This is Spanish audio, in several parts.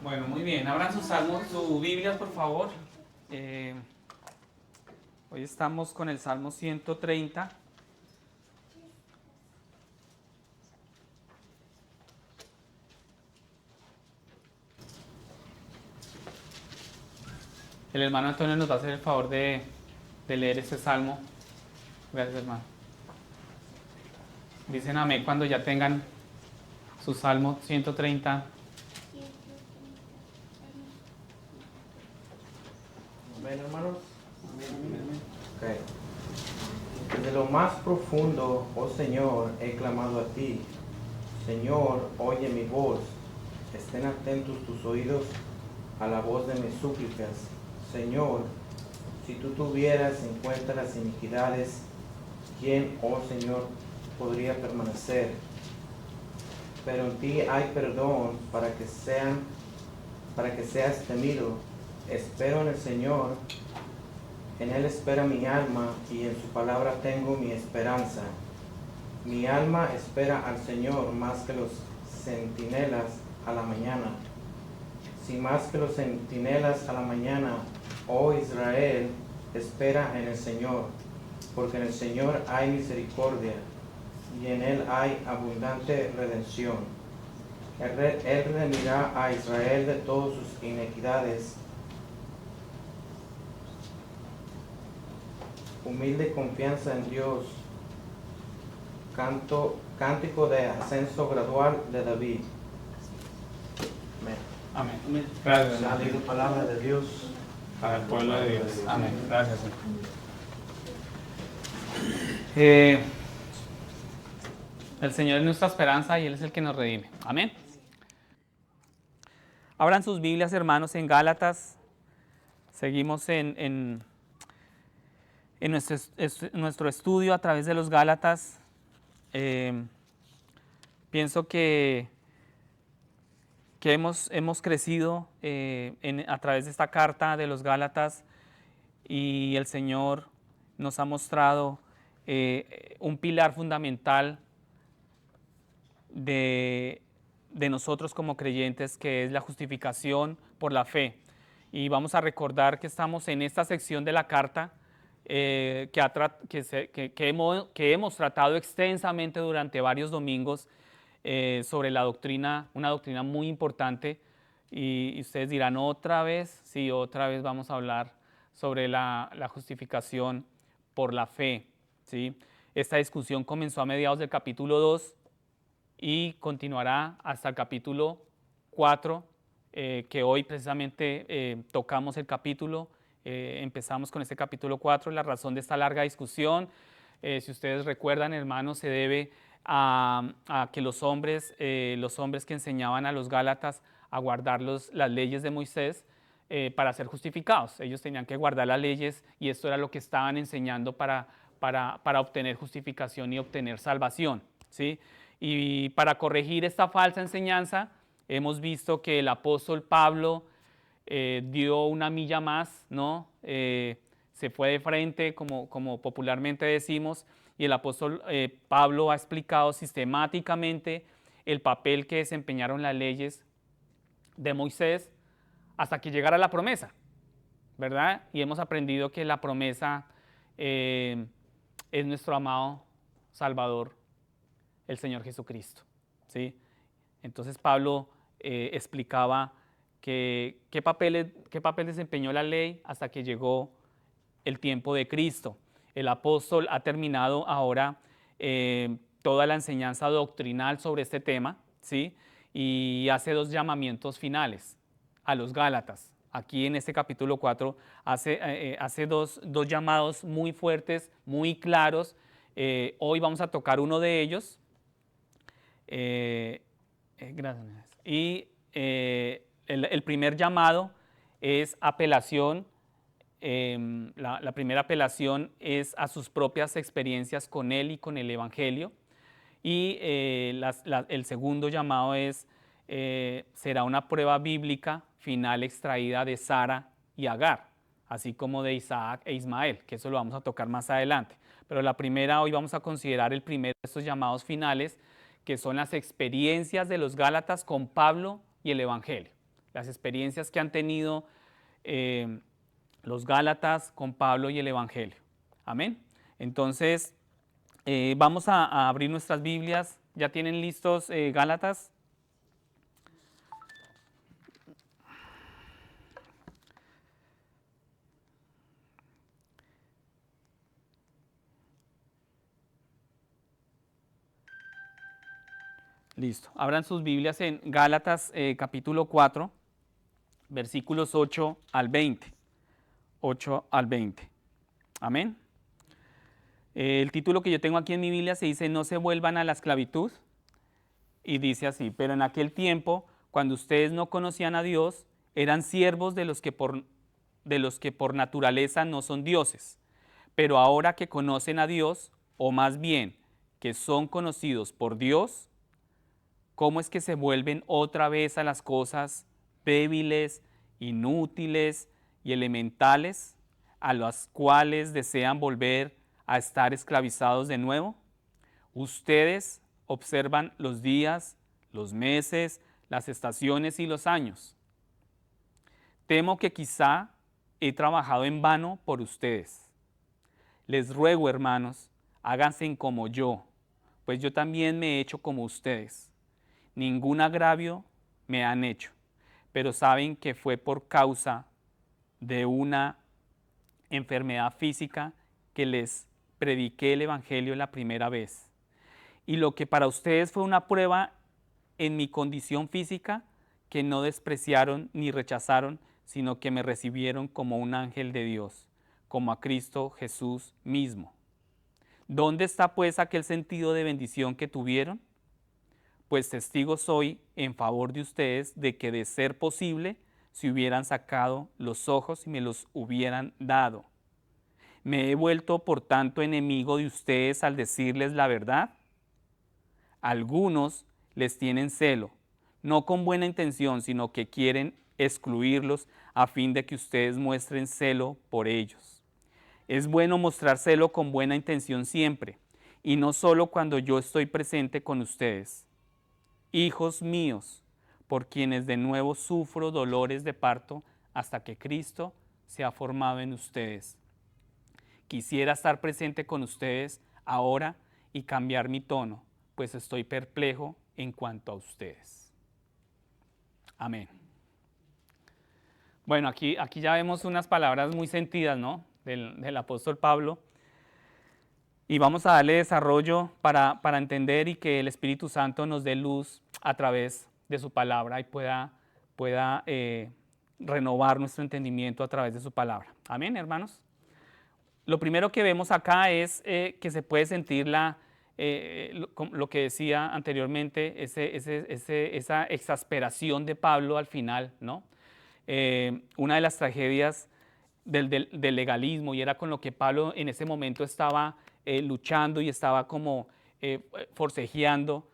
Bueno, muy bien. Abran sus salmos, sus Biblias, por favor. Hoy estamos con el Salmo 130. El hermano Antonio nos va a hacer el favor de leer este salmo. Gracias, hermano. Dicen amén cuando ya tengan su Salmo 130. Amén, hermanos. Ok. Desde lo más profundo, oh Señor, he clamado a ti. Señor, oye mi voz. Estén atentos tus oídos a la voz de mis súplicas. Señor, si tú tuvieras en cuenta las iniquidades, ¿quién, oh Señor, podría permanecer? Pero en ti hay perdón para que seas temido. Espero en el Señor. En Él espera mi alma, y en su palabra tengo mi esperanza. Mi alma espera al Señor más que los centinelas a la mañana. Si más que los centinelas a la mañana, oh Israel, espera en el Señor, porque en el Señor hay misericordia, y en Él hay abundante redención. Él redimirá a Israel de todas sus iniquidades. Humilde confianza en Dios. Cántico de ascenso gradual de David. Amén. Amén. Gracias, La hermano. palabra de Dios Para el pueblo de Dios. Amén. Gracias, hermano. El Señor es nuestra esperanza y Él es el que nos redime. Amén. Abran sus Biblias, hermanos, en Gálatas. Seguimos en nuestro estudio a través de los Gálatas. Pienso que hemos crecido a través de esta carta de los Gálatas y el Señor nos ha mostrado un pilar fundamental de nosotros como creyentes, que es la justificación por la fe. Y vamos a recordar que estamos en esta sección de la carta que hemos tratado extensamente durante varios domingos sobre la doctrina, una doctrina muy importante. Y ustedes dirán, ¿otra vez? Sí, otra vez vamos a hablar sobre la justificación por la fe, ¿sí? Esta discusión comenzó a mediados del capítulo 2 y continuará hasta el capítulo 4, que hoy precisamente tocamos el capítulo. Empezamos con este capítulo 4. La razón de esta larga discusión, si ustedes recuerdan, hermanos, se debe a que los hombres que enseñaban a los Gálatas a guardar las leyes de Moisés para ser justificados. Ellos tenían que guardar las leyes y esto era lo que estaban enseñando para obtener justificación y obtener salvación, ¿sí? Y para corregir esta falsa enseñanza, hemos visto que el apóstol Pablo dio una milla más, ¿no? Se fue de frente, como popularmente decimos, y el apóstol Pablo ha explicado sistemáticamente el papel que desempeñaron las leyes de Moisés hasta que llegara la promesa, ¿verdad? Y hemos aprendido que la promesa es nuestro amado Salvador, el Señor Jesucristo, ¿sí? Entonces Pablo explicaba qué papel desempeñó la ley hasta que llegó el tiempo de Cristo. El apóstol ha terminado ahora toda la enseñanza doctrinal sobre este tema, ¿sí? Y hace dos llamamientos finales a los Gálatas. Aquí en este capítulo 4 hace dos llamados muy fuertes, muy claros. Hoy vamos a tocar uno de ellos. Gracias. Y el primer llamado es apelación. La primera apelación es a sus propias experiencias con Él y con el Evangelio. Y el segundo llamado será una prueba bíblica final extraída de Sara y Agar, así como de Isaac e Ismael, que eso lo vamos a tocar más adelante. Pero la primera, hoy vamos a considerar el primero de estos llamados finales, que son las experiencias de los Gálatas con Pablo y el Evangelio. las experiencias que han tenido los Gálatas con Pablo y el Evangelio. Amén. Entonces, vamos a abrir nuestras Biblias. ¿Ya tienen listos Gálatas? Listo. Abran sus Biblias en Gálatas capítulo 4, versículos 8 al 20. 8 al 20. Amén. El título que yo tengo aquí en mi Biblia se dice: no se vuelvan a la esclavitud. Y dice así: pero en aquel tiempo, cuando ustedes no conocían a Dios, eran siervos de los que por naturaleza no son dioses. Pero ahora que conocen a Dios, o más bien, que son conocidos por Dios, ¿cómo es que se vuelven otra vez a las cosas débiles, inútiles y elementales, a las cuales desean volver a estar esclavizados de nuevo? Ustedes observan los días, los meses, las estaciones y los años. Temo que quizá he trabajado en vano por ustedes. Les ruego, hermanos, háganse como yo, pues yo también me he hecho como ustedes. Ningún agravio me han hecho, pero saben que fue por causa de una enfermedad física que les prediqué el Evangelio la primera vez. Y lo que para ustedes fue una prueba en mi condición física, que no despreciaron ni rechazaron, sino que me recibieron como un ángel de Dios, como a Cristo Jesús mismo. ¿Dónde está pues aquel sentido de bendición que tuvieron? Pues testigo soy en favor de ustedes de que, de ser posible, se hubieran sacado los ojos y me los hubieran dado. ¿Me he vuelto por tanto enemigo de ustedes al decirles la verdad? Algunos les tienen celo, no con buena intención, sino que quieren excluirlos a fin de que ustedes muestren celo por ellos. Es bueno mostrar celo con buena intención siempre, y no solo cuando yo estoy presente con ustedes. Hijos míos, por quienes de nuevo sufro dolores de parto hasta que Cristo se ha formado en ustedes. Quisiera estar presente con ustedes ahora y cambiar mi tono, pues estoy perplejo en cuanto a ustedes. Amén. Bueno, aquí ya vemos unas palabras muy sentidas, ¿no? Del apóstol Pablo. Y vamos a darle desarrollo para entender y que el Espíritu Santo nos dé luz a través de su palabra y pueda renovar nuestro entendimiento a través de su palabra. Amén, hermanos. Lo primero que vemos acá es que se puede sentir lo que decía anteriormente, esa exasperación de Pablo al final, ¿no? Una de las tragedias del legalismo, y era con lo que Pablo en ese momento estaba luchando y estaba como forcejeando,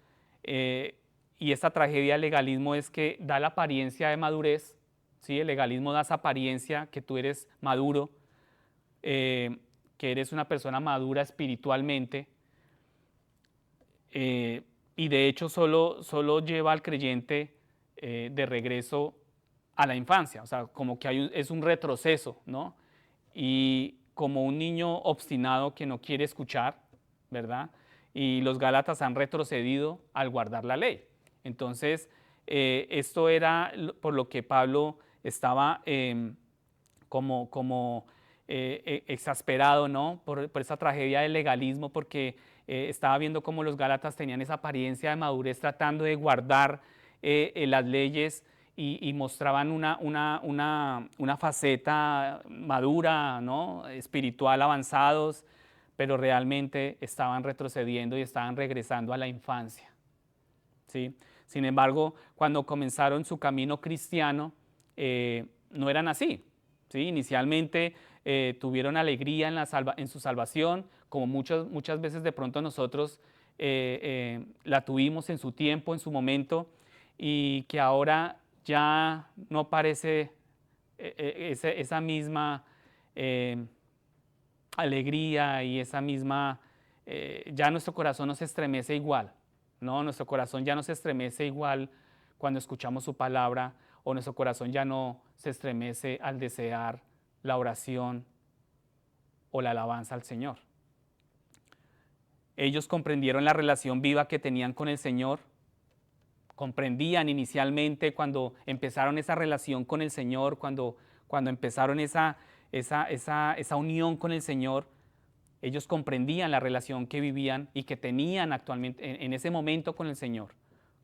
y esta tragedia del legalismo es que da la apariencia de madurez, ¿sí? El legalismo da esa apariencia que tú eres maduro, que eres una persona madura espiritualmente, y de hecho solo lleva al creyente de regreso a la infancia, o sea, como que es un retroceso, ¿no? Y como un niño obstinado que no quiere escuchar, ¿verdad? Y los Gálatas han retrocedido al guardar la ley. Entonces, esto era por lo que Pablo estaba exasperado, ¿no? Por esa tragedia del legalismo, porque estaba viendo cómo los Gálatas tenían esa apariencia de madurez tratando de guardar las leyes y mostraban una faceta madura, ¿no? Espiritual, avanzados, pero realmente estaban retrocediendo y estaban regresando a la infancia, ¿sí? Sin embargo, cuando comenzaron su camino cristiano, no eran así, ¿sí? Inicialmente tuvieron alegría en su salvación, como muchas veces de pronto nosotros la tuvimos en su tiempo, en su momento, y que ahora ya no parece esa misma alegría y esa misma, ya nuestro corazón no se estremece igual, ¿no? Nuestro corazón ya no se estremece igual cuando escuchamos su palabra o nuestro corazón ya no se estremece al desear la oración o la alabanza al Señor. Ellos comprendieron la relación viva que tenían con el Señor, comprendían inicialmente cuando empezaron esa relación con el Señor, cuando empezaron esa unión con el Señor, ellos comprendían la relación que vivían y que tenían actualmente en ese momento con el Señor,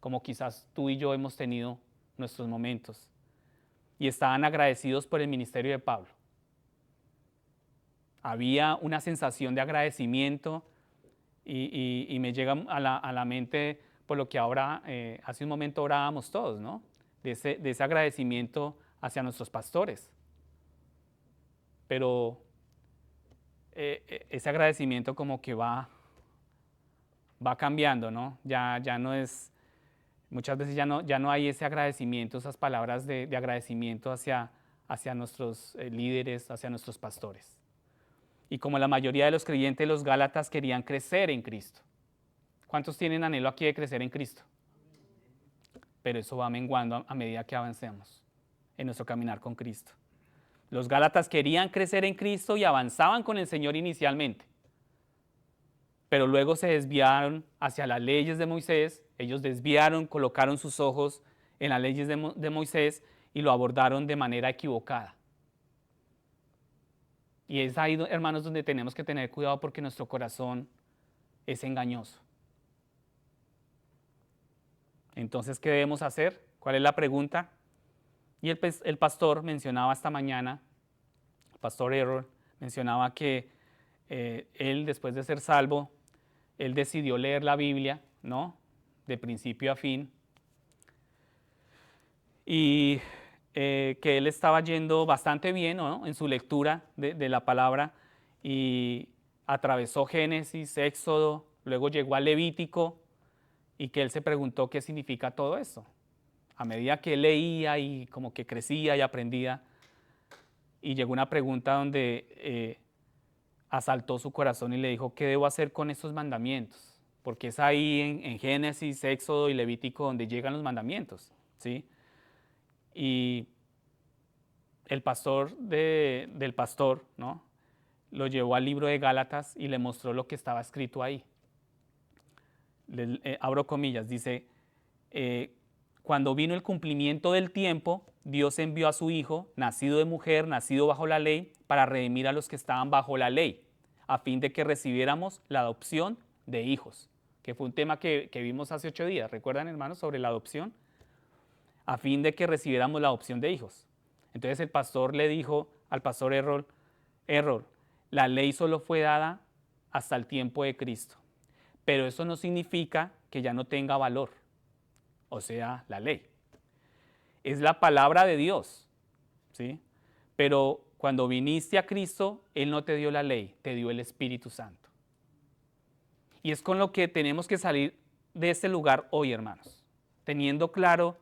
como quizás tú y yo hemos tenido nuestros momentos. Y estaban agradecidos por el ministerio de Pablo. Había una sensación de agradecimiento y me llega a la mente por lo que ahora, hace un momento orábamos todos, ¿no? De ese agradecimiento hacia nuestros pastores. Pero ese agradecimiento como que va cambiando, ¿no? Ya no es, muchas veces ya no hay ese agradecimiento, esas palabras de agradecimiento hacia nuestros líderes, hacia nuestros pastores. Y como la mayoría de los creyentes, los gálatas querían crecer en Cristo. ¿Cuántos tienen anhelo aquí de crecer en Cristo? Pero eso va menguando a medida que avancemos en nuestro caminar con Cristo. Los gálatas querían crecer en Cristo y avanzaban con el Señor inicialmente. Pero luego se desviaron hacia las leyes de Moisés. Ellos desviaron, colocaron sus ojos en las leyes de Moisés y lo abordaron de manera equivocada. Y es ahí, hermanos, donde tenemos que tener cuidado porque nuestro corazón es engañoso. Entonces, ¿qué debemos hacer? ¿Cuál es la pregunta? Y el pastor mencionaba esta mañana, el pastor Errol mencionaba que él, después de ser salvo, él decidió leer la Biblia, ¿no? De principio a fin. Y que él estaba yendo bastante bien, ¿no? En su lectura de la palabra y atravesó Génesis, Éxodo, luego llegó a Levítico y que él se preguntó qué significa todo esto. A medida que él leía y como que crecía y aprendía, y llegó una pregunta donde asaltó su corazón y le dijo, ¿qué debo hacer con estos mandamientos? Porque es ahí en Génesis, Éxodo y Levítico donde llegan los mandamientos, ¿sí? Y el pastor del pastor, ¿no? Lo llevó al libro de Gálatas y le mostró lo que estaba escrito ahí. Abro comillas, dice, cuando vino el cumplimiento del tiempo, Dios envió a su Hijo, nacido de mujer, nacido bajo la ley, para redimir a los que estaban bajo la ley, a fin de que recibiéramos la adopción de hijos, que fue un tema que vimos hace 8 días. ¿Recuerdan, hermanos, sobre la adopción? A fin de que recibiéramos la adopción de hijos. Entonces el pastor le dijo al pastor Errol, la ley solo fue dada hasta el tiempo de Cristo, pero eso no significa que ya no tenga valor, o sea, la ley. Es la palabra de Dios, ¿sí? Pero cuando viniste a Cristo, Él no te dio la ley, te dio el Espíritu Santo. Y es con lo que tenemos que salir de este lugar hoy, hermanos, teniendo claro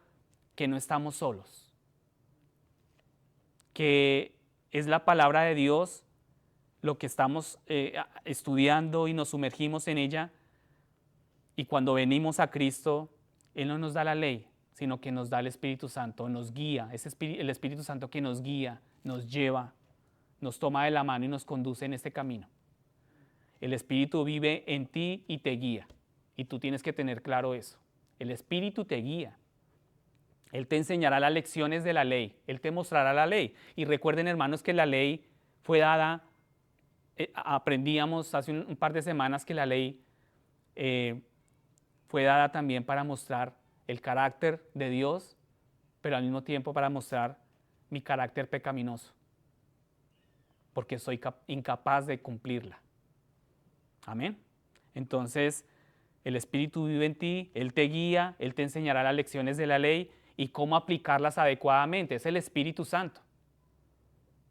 que no estamos solos, que es la palabra de Dios lo que estamos estudiando y nos sumergimos en ella, y cuando venimos a Cristo, Él no nos da la ley, sino que nos da el Espíritu Santo, nos guía, el Espíritu Santo que nos guía, nos lleva, nos toma de la mano y nos conduce en este camino. El Espíritu vive en ti y te guía, y tú tienes que tener claro eso. El Espíritu te guía. Él te enseñará las lecciones de la ley, Él te mostrará la ley. Y recuerden, hermanos, que la ley fue dada, aprendíamos hace un par de semanas que la ley fue dada también para mostrar el carácter de Dios, pero al mismo tiempo para mostrar mi carácter pecaminoso, porque soy incapaz de cumplirla. Amén. Entonces, el Espíritu vive en ti, Él te guía, Él te enseñará las lecciones de la ley y cómo aplicarlas adecuadamente. Es el Espíritu Santo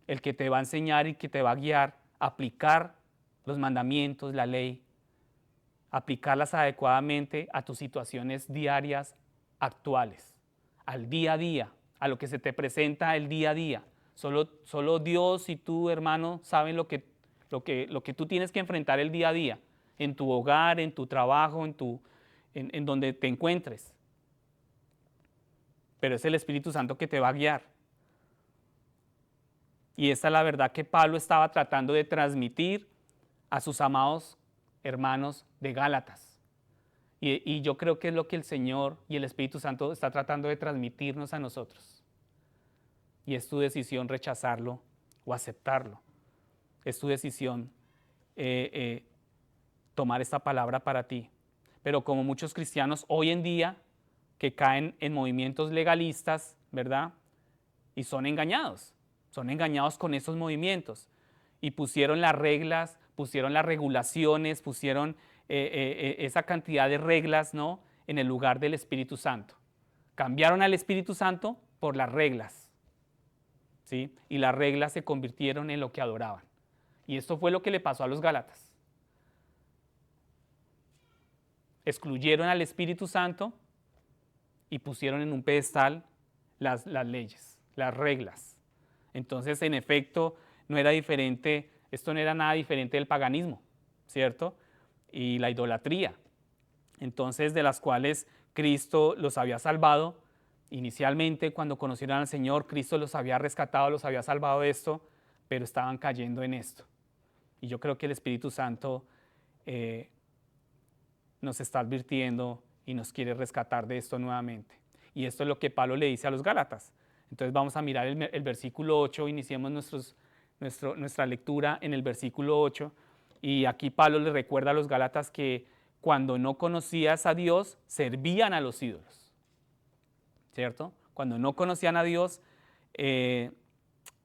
el que te va a enseñar y que te va a guiar a aplicar los mandamientos, la ley, aplicarlas adecuadamente a tus situaciones diarias actuales, al día a día, a lo que se te presenta el día a día. Solo Dios y tú, hermano, saben lo que tú tienes que enfrentar el día a día, en tu hogar, en tu trabajo, en donde te encuentres. pero es el Espíritu Santo que te va a guiar. Y esta es la verdad que Pablo estaba tratando de transmitir a sus amados hermanos de Gálatas. Y yo creo que es lo que el Señor y el Espíritu Santo está tratando de transmitirnos a nosotros. Y es tu decisión rechazarlo o aceptarlo. Es tu decisión tomar esta palabra para ti. Pero como muchos cristianos hoy en día que caen en movimientos legalistas, ¿verdad? Y son engañados con esos movimientos. Y pusieron las reglas, pusieron las regulaciones, pusieron esa cantidad de reglas, ¿no?, en el lugar del Espíritu Santo. Cambiaron al Espíritu Santo por las reglas, ¿sí? Y las reglas se convirtieron en lo que adoraban. Y esto fue lo que le pasó a los Gálatas. Excluyeron al Espíritu Santo y pusieron en un pedestal las leyes, las reglas. Entonces, en efecto, no era diferente, esto no era nada diferente del paganismo, ¿cierto? Y la idolatría. Entonces, de las cuales Cristo los había salvado. Inicialmente, cuando conocieron al Señor, Cristo los había rescatado, los había salvado de esto, pero estaban cayendo en esto. Y yo creo que el Espíritu Santo nos está advirtiendo y nos quiere rescatar de esto nuevamente. Y esto es lo que Pablo le dice a los Gálatas. Entonces vamos a mirar el versículo 8, iniciemos nuestra lectura en el versículo 8. Y aquí Pablo le recuerda a los Gálatas que cuando no conocías a Dios, servían a los ídolos. ¿Cierto? Cuando no conocían a Dios,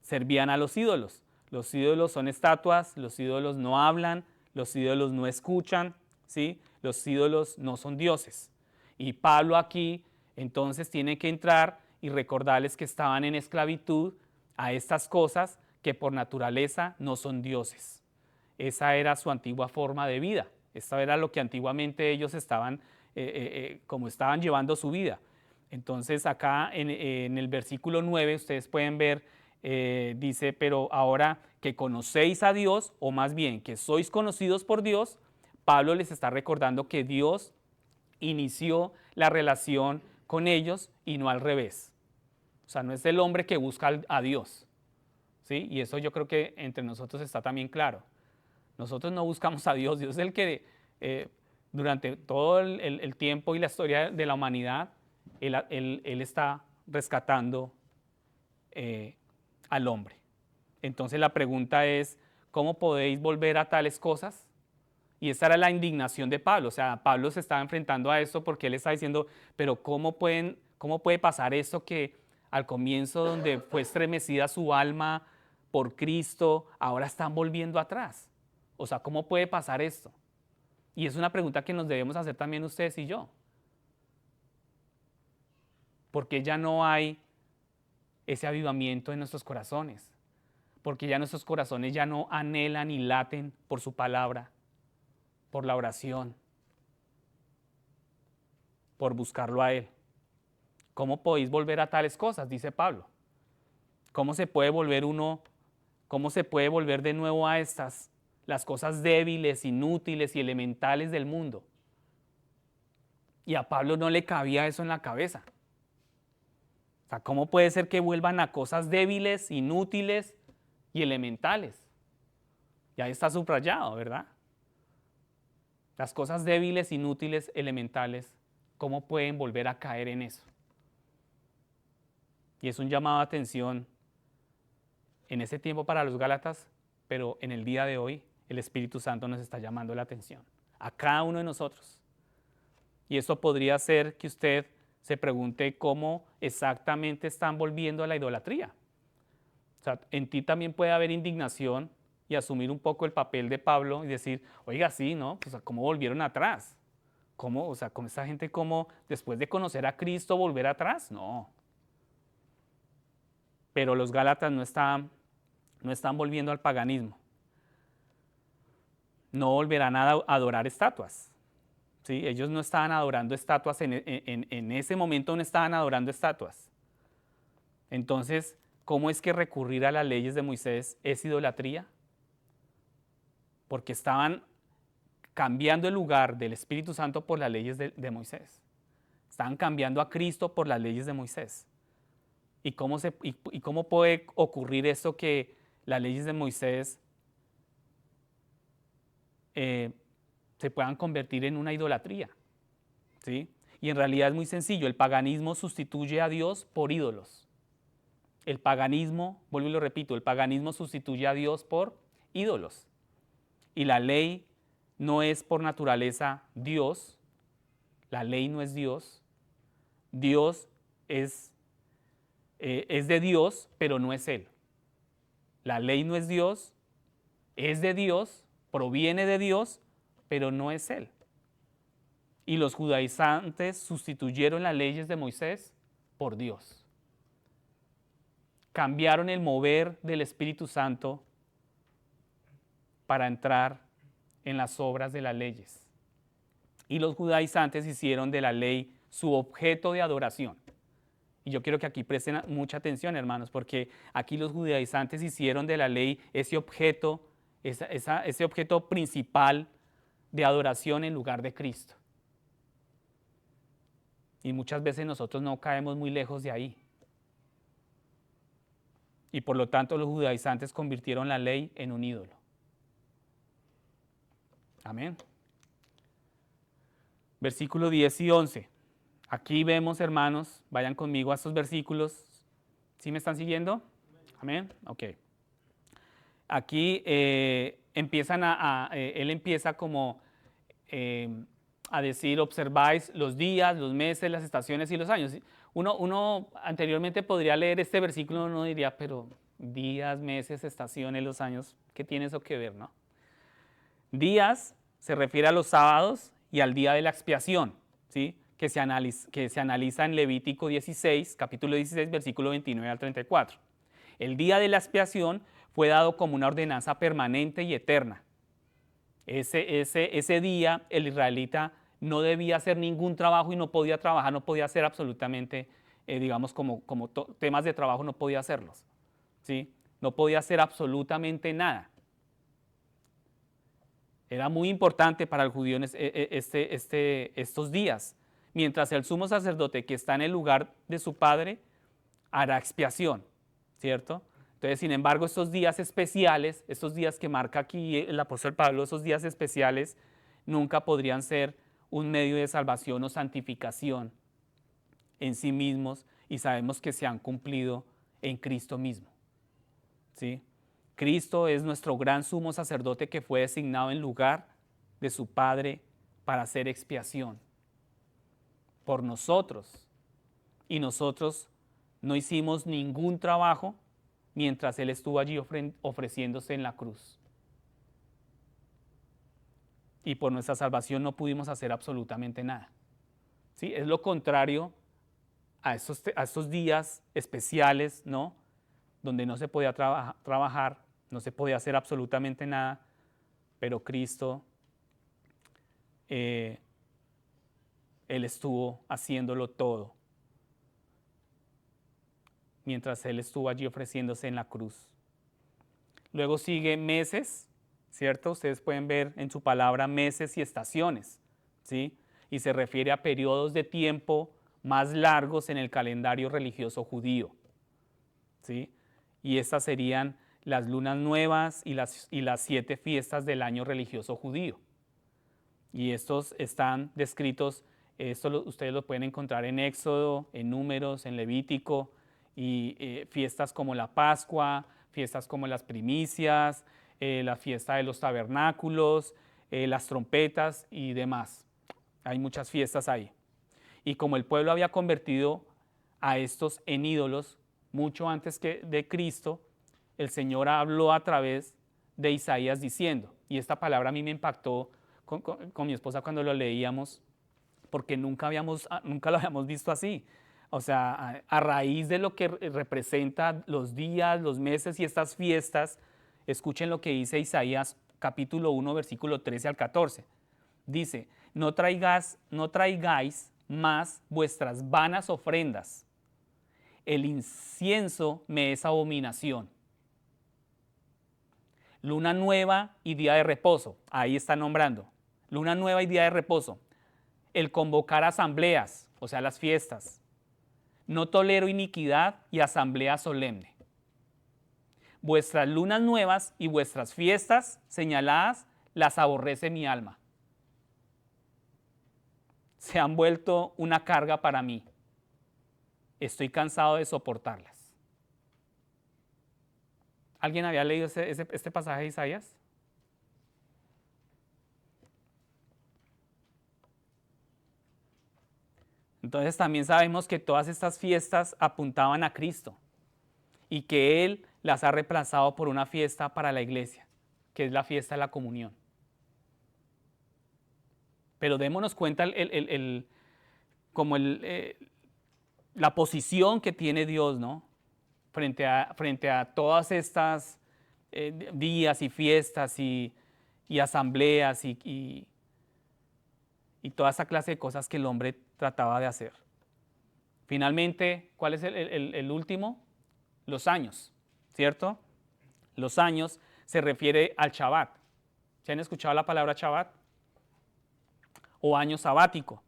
servían a los ídolos. Los ídolos son estatuas, los ídolos no hablan, los ídolos no escuchan, ¿sí? Los ídolos no son dioses. Y Pablo aquí entonces tiene que entrar y recordarles que estaban en esclavitud a estas cosas que por naturaleza no son dioses. Esa era su antigua forma de vida. Esto era lo que antiguamente ellos estaban, como estaban llevando su vida. Entonces acá en el versículo 9 ustedes pueden ver, dice, pero ahora que conocéis a Dios, o más bien que sois conocidos por Dios, Pablo les está recordando que Dios inició la relación con ellos y no al revés. O sea, no es el hombre que busca a Dios, ¿sí? Y eso yo creo que entre nosotros está también claro. Nosotros no buscamos a Dios, Dios es el que durante todo el tiempo y la historia de la humanidad, Él está rescatando al hombre. Entonces la pregunta es, ¿cómo podéis volver a tales cosas? Y esa era la indignación de Pablo. O sea, Pablo se estaba enfrentando a esto porque él está diciendo, pero ¿cómo puede pasar esto que al comienzo donde fue estremecida su alma por Cristo, ahora están volviendo atrás? O sea, ¿cómo puede pasar esto? Y es una pregunta que nos debemos hacer también ustedes y yo. Porque ya no hay ese avivamiento en nuestros corazones. Porque ya nuestros corazones ya no anhelan y laten por su palabra, por la oración, por buscarlo a Él. ¿Cómo podéis volver a tales cosas? Dice Pablo. ¿Cómo se puede volver de nuevo a estas, las cosas débiles, inútiles y elementales del mundo? Y a Pablo no le cabía eso en la cabeza. O sea, ¿cómo puede ser que vuelvan a cosas débiles, inútiles y elementales? Y ahí está subrayado, ¿verdad? Las cosas débiles, inútiles, elementales, ¿cómo pueden volver a caer en eso? Y es un llamado de atención en ese tiempo para los Gálatas, pero en el día de hoy el Espíritu Santo nos está llamando la atención, a cada uno de nosotros. Y eso podría ser que usted se pregunte cómo exactamente están volviendo a la idolatría. O sea, en ti también puede haber indignación y asumir un poco el papel de Pablo y decir, oiga, sí, ¿no? Pues, ¿cómo volvieron atrás? ¿Cómo, o sea, con esa gente, cómo después de conocer a Cristo volver atrás? No. Pero los Gálatas no están volviendo al paganismo. No volverán a adorar estatuas. ¿Sí? Ellos no estaban adorando estatuas, en ese momento no estaban adorando estatuas. Entonces, ¿cómo es que recurrir a las leyes de Moisés es idolatría? Porque estaban cambiando el lugar del Espíritu Santo por las leyes de Moisés. Estaban cambiando a Cristo por las leyes de Moisés. ¿Y cómo puede ocurrir esto que las leyes de Moisés se puedan convertir en una idolatría? ¿Sí? Y en realidad es muy sencillo, el paganismo sustituye a Dios por ídolos. El paganismo, vuelvo y lo repito, el paganismo sustituye a Dios por ídolos. Y la ley no es por naturaleza Dios, la ley no es Dios, Dios es de Dios, pero no es Él. La ley no es Dios, es de Dios, proviene de Dios, pero no es Él. Y los judaizantes sustituyeron las leyes de Moisés por Dios. Cambiaron el mover del Espíritu Santo para entrar en las obras de las leyes. Y los judaizantes hicieron de la ley su objeto de adoración. Y yo quiero que aquí presten mucha atención, hermanos, porque aquí los judaizantes hicieron de la ley ese objeto principal de adoración en lugar de Cristo. Y muchas veces nosotros no caemos muy lejos de ahí. Y por lo tanto los judaizantes convirtieron la ley en un ídolo. Amén. Versículo 10 y 11. Aquí vemos, hermanos, vayan conmigo a estos versículos. ¿Sí me están siguiendo? Amén. Ok. Aquí él empieza como a decir, observáis los días, los meses, las estaciones y los años. Uno anteriormente podría leer este versículo, uno diría, pero días, meses, estaciones, los años, ¿qué tiene eso que ver, no? Días se refiere a los sábados y al día de la expiación, ¿sí? que se analiza en Levítico 16, capítulo 16, versículo 29 al 34. El día de la expiación fue dado como una ordenanza permanente y eterna. Ese día el israelita no debía hacer ningún trabajo y no podía trabajar, no podía hacer absolutamente, digamos, como temas de trabajo no podía hacerlos, ¿sí? No podía hacer absolutamente nada. Era muy importante para el judío estos días, mientras el sumo sacerdote que está en el lugar de su padre hará expiación, ¿cierto? Entonces, sin embargo, estos días especiales, estos días que marca aquí el apóstol Pablo, esos días especiales, nunca podrían ser un medio de salvación o santificación en sí mismos, y sabemos que se han cumplido en Cristo mismo, ¿sí? Cristo es nuestro gran sumo sacerdote que fue designado en lugar de su Padre para hacer expiación por nosotros. Y nosotros no hicimos ningún trabajo mientras Él estuvo allí ofreciéndose en la cruz. Y por nuestra salvación no pudimos hacer absolutamente nada. ¿Sí? Es lo contrario a estos días especiales, ¿no? Donde no se podía trabajar, no se podía hacer absolutamente nada, pero Cristo, Él estuvo haciéndolo todo, mientras Él estuvo allí ofreciéndose en la cruz. Luego sigue meses, ¿cierto? Ustedes pueden ver en su palabra meses y estaciones, ¿sí? Y se refiere a periodos de tiempo más largos en el calendario religioso judío, ¿sí? Y estas serían las lunas nuevas y las 7 fiestas del año religioso judío. Y estos están descritos, ustedes lo pueden encontrar en Éxodo, en Números, en Levítico, y fiestas como la Pascua, fiestas como las primicias, la fiesta de los tabernáculos, las trompetas y demás. Hay muchas fiestas ahí. Y como el pueblo había convertido a estos en ídolos mucho antes de Cristo, el Señor habló a través de Isaías diciendo, y esta palabra a mí me impactó con mi esposa cuando lo leíamos, porque nunca lo habíamos visto así. O sea, a raíz de lo que representa los días, los meses y estas fiestas, escuchen lo que dice Isaías capítulo 1, versículo 13 al 14. Dice, no traigáis más vuestras vanas ofrendas. El incienso me es abominación. Luna nueva y día de reposo. Ahí está nombrando. Luna nueva y día de reposo. El convocar asambleas. o sea, las fiestas. No tolero iniquidad y asamblea solemne. Vuestras lunas nuevas y vuestras fiestas señaladas las aborrece mi alma. Se han vuelto una carga para mí. Estoy cansado de soportarlas. ¿Alguien había leído este pasaje de Isaías? Entonces también sabemos que todas estas fiestas apuntaban a Cristo y que Él las ha reemplazado por una fiesta para la iglesia, que es la fiesta de la comunión. Pero démonos cuenta la posición que tiene Dios, ¿no? Frente a todas estas días y fiestas y asambleas y toda esa clase de cosas que el hombre trataba de hacer. Finalmente, ¿cuál es el último? Los años, ¿cierto? Los años se refiere al Shabbat. ¿Se han escuchado la palabra Shabbat? O año sabático.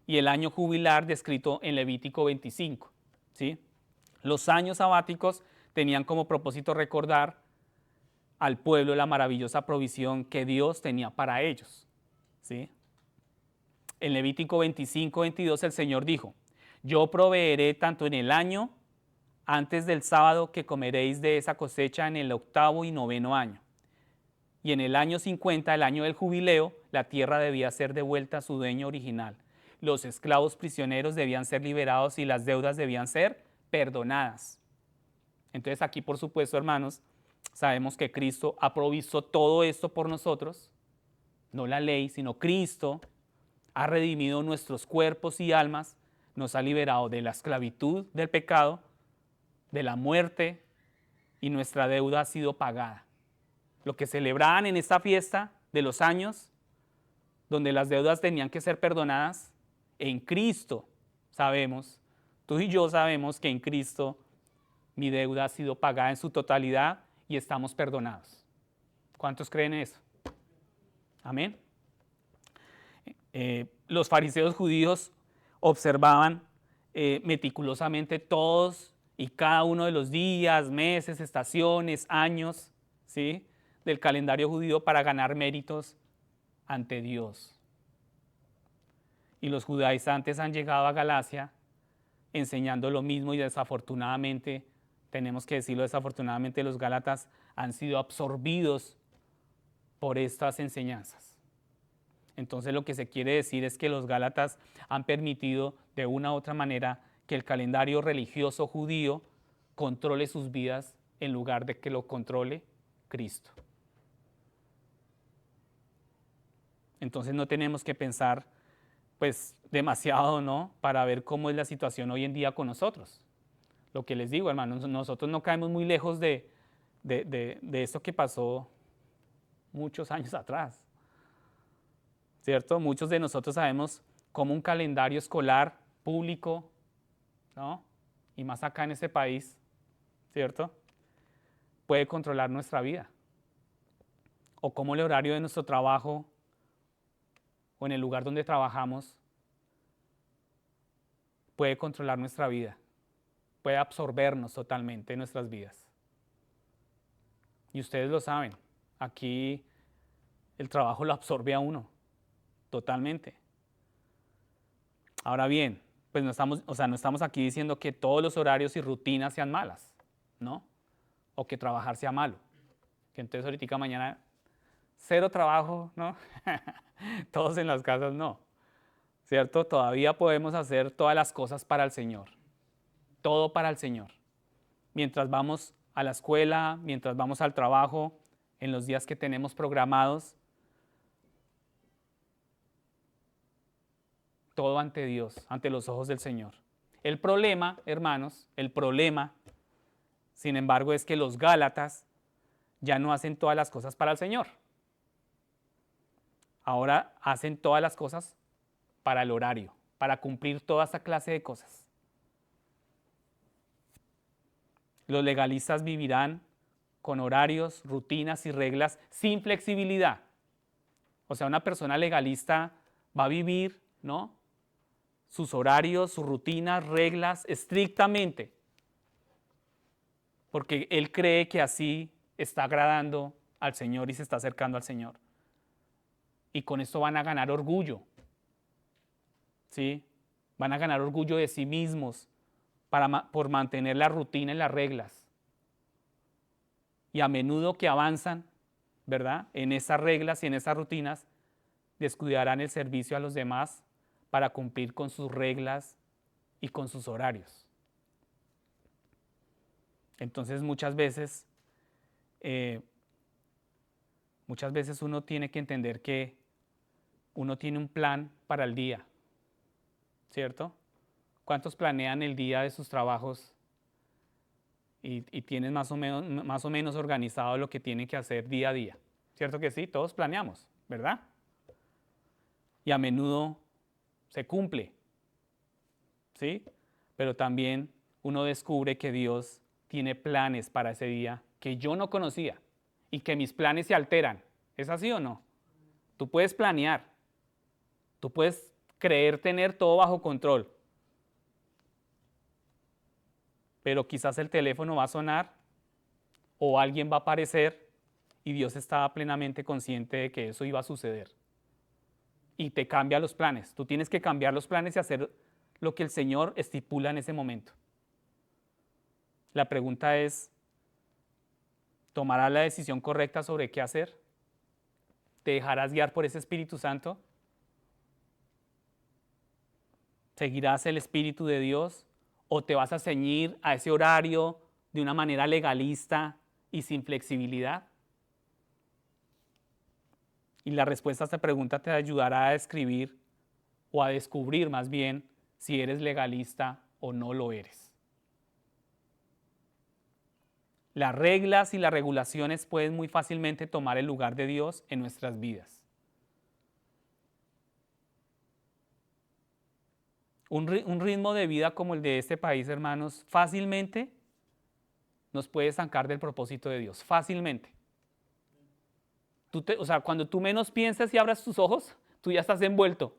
Y el año jubilar descrito en Levítico 25, ¿sí? Los años sabáticos tenían como propósito recordar al pueblo la maravillosa provisión que Dios tenía para ellos, ¿sí? En Levítico 25, 22 el Señor dijo: yo proveeré tanto en el año antes del sábado que comeréis de esa cosecha en el 8º y 9º año. Y en el año 50, el año del jubileo, la tierra debía ser devuelta a su dueño original. Los esclavos prisioneros debían ser liberados y las deudas debían ser perdonadas. Entonces aquí, por supuesto, hermanos, sabemos que Cristo ha provisto todo esto por nosotros, no la ley, sino Cristo ha redimido nuestros cuerpos y almas, nos ha liberado de la esclavitud del pecado, de la muerte, y nuestra deuda ha sido pagada. Lo que celebraban en esta fiesta de los años, donde las deudas tenían que ser perdonadas, en Cristo sabemos, tú y yo sabemos que en Cristo mi deuda ha sido pagada en su totalidad y estamos perdonados. ¿Cuántos creen eso? Amén. Los fariseos judíos observaban meticulosamente todos y cada uno de los días, meses, estaciones, años, ¿sí?, del calendario judío para ganar méritos ante Dios. Y los judaizantes han llegado a Galacia enseñando lo mismo y desafortunadamente, tenemos que decirlo desafortunadamente, los gálatas han sido absorbidos por estas enseñanzas. Entonces lo que se quiere decir es que los gálatas han permitido de una u otra manera que el calendario religioso judío controle sus vidas en lugar de que lo controle Cristo. Entonces no tenemos que pensar pues demasiado, ¿no?, para ver cómo es la situación hoy en día con nosotros. Lo que les digo, hermanos, nosotros no caemos muy lejos de esto que pasó muchos años atrás, ¿cierto? Muchos de nosotros sabemos cómo un calendario escolar público, ¿no?, y más acá en este país, ¿cierto?, puede controlar nuestra vida. O cómo el horario de nuestro trabajo o en el lugar donde trabajamos puede controlar nuestra vida, puede absorbernos totalmente en nuestras vidas. Y ustedes lo saben, aquí el trabajo lo absorbe a uno totalmente. Ahora bien, pues no estamos aquí diciendo que todos los horarios y rutinas sean malas, ¿no? O que trabajar sea malo. Que entonces ahorita mañana cero trabajo, ¿no? Todos en las casas, no. ¿Cierto? Todavía podemos hacer todas las cosas para el Señor. Todo para el Señor. Mientras vamos a la escuela, mientras vamos al trabajo, en los días que tenemos programados, todo ante Dios, ante los ojos del Señor. El problema, hermanos, sin embargo, es que los gálatas ya no hacen todas las cosas para el Señor. Ahora hacen todas las cosas para el horario, para cumplir toda esa clase de cosas. Los legalistas vivirán con horarios, rutinas y reglas sin flexibilidad. O sea, una persona legalista va a vivir, ¿no?, sus horarios, sus rutinas, reglas, estrictamente, porque él cree que así está agradando al Señor y se está acercando al Señor. Y con esto van a ganar orgullo, ¿sí? Van a ganar orgullo de sí mismos por mantener la rutina y las reglas. Y a menudo que avanzan, ¿verdad?, en esas reglas y en esas rutinas, descuidarán el servicio a los demás para cumplir con sus reglas y con sus horarios. Entonces muchas veces uno tiene que entender que uno tiene un plan para el día, ¿cierto? ¿Cuántos planean el día de sus trabajos y tienen más o menos organizado lo que tienen que hacer día a día? ¿Cierto que sí? Todos planeamos, ¿verdad? Y a menudo se cumple, ¿sí? Pero también uno descubre que Dios tiene planes para ese día que yo no conocía y que mis planes se alteran. ¿Es así o no? Tú puedes planear, tú puedes creer tener todo bajo control, pero quizás el teléfono va a sonar o alguien va a aparecer y Dios estaba plenamente consciente de que eso iba a suceder. Y te cambia los planes. Tú tienes que cambiar los planes y hacer lo que el Señor estipula en ese momento. La pregunta es, ¿tomarás la decisión correcta sobre qué hacer? ¿Te dejarás guiar por ese Espíritu Santo? ¿Seguirás el Espíritu de Dios? ¿O te vas a ceñir a ese horario de una manera legalista y sin flexibilidad? Y la respuesta a esta pregunta te ayudará a describir o a descubrir más bien si eres legalista o no lo eres. Las reglas y las regulaciones pueden muy fácilmente tomar el lugar de Dios en nuestras vidas. Un ritmo de vida como el de este país, hermanos, fácilmente nos puede sacar del propósito de Dios, fácilmente. Cuando tú menos piensas y abras tus ojos, tú ya estás envuelto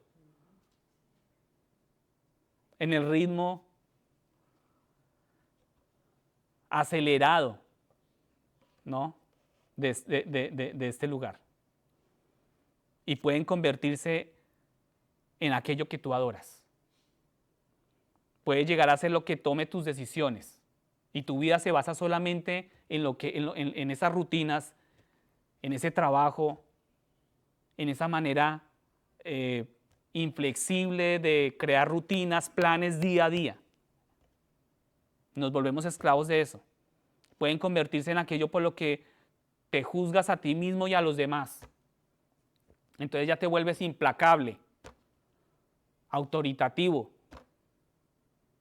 en el ritmo acelerado, ¿no?, de este lugar. Y pueden convertirse en aquello que tú adoras. Puede llegar a ser lo que tome tus decisiones. Y tu vida se basa solamente en esas rutinas, en ese trabajo, en esa manera inflexible de crear rutinas, planes día a día. Nos volvemos esclavos de eso. Pueden convertirse en aquello por lo que te juzgas a ti mismo y a los demás. Entonces ya te vuelves implacable, autoritativo,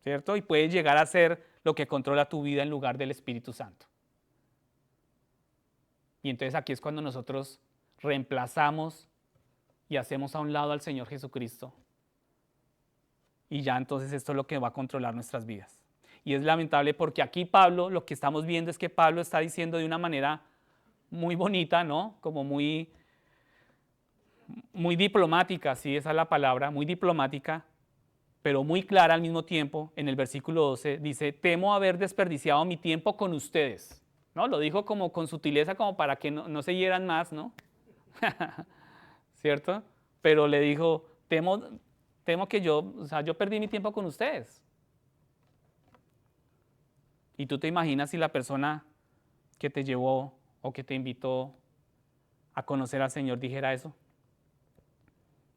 ¿cierto? Y puedes llegar a ser lo que controla tu vida en lugar del Espíritu Santo. Y entonces aquí es cuando nosotros reemplazamos y hacemos a un lado al Señor Jesucristo. Y ya entonces esto es lo que va a controlar nuestras vidas. Y es lamentable porque aquí Pablo, lo que estamos viendo es que Pablo está diciendo de una manera muy bonita, ¿no? Como muy diplomática, sí, esa es la palabra, muy diplomática, pero muy clara al mismo tiempo. En el versículo 12 dice, temo haber desperdiciado mi tiempo con ustedes, ¿no? Lo dijo como con sutileza, como para que no se hieran más, ¿no? ¿Cierto? Pero le dijo, temo que yo perdí mi tiempo con ustedes. Y tú te imaginas si la persona que te llevó o que te invitó a conocer al Señor dijera eso.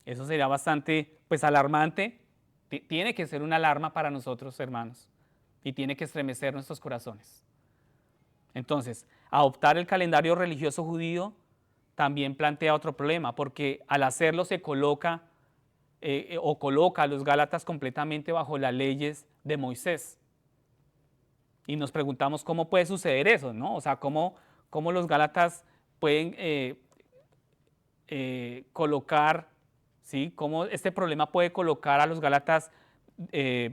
Eso sería bastante, pues, alarmante. Tiene que ser una alarma para nosotros, hermanos, y tiene que estremecer nuestros corazones. Entonces, adoptar el calendario religioso judío también plantea otro problema, porque al hacerlo se coloca a los gálatas completamente bajo las leyes de Moisés. Y nos preguntamos cómo puede suceder eso, ¿no? O sea, cómo los gálatas pueden colocar, ¿sí? Cómo este problema puede colocar a los gálatas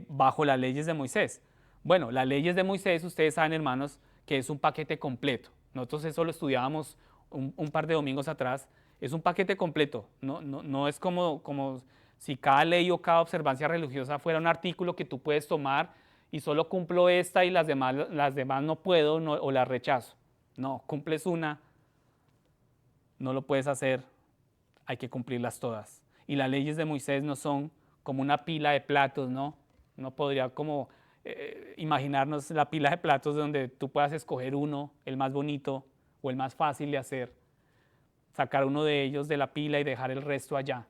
bajo las leyes de Moisés. Bueno, las leyes de Moisés, ustedes saben, hermanos, que es un paquete completo. Nosotros eso lo estudiábamos un par de domingos atrás. Es un paquete completo, no es como Si cada ley o cada observancia religiosa fuera un artículo que tú puedes tomar y solo cumplo esta y las demás no puedo o las rechazo. No, cumples una, no lo puedes hacer, hay que cumplirlas todas. Y las leyes de Moisés no son como una pila de platos, ¿no? No podría como imaginarnos la pila de platos donde tú puedas escoger uno, el más bonito o el más fácil de hacer, sacar uno de ellos de la pila y dejar el resto allá.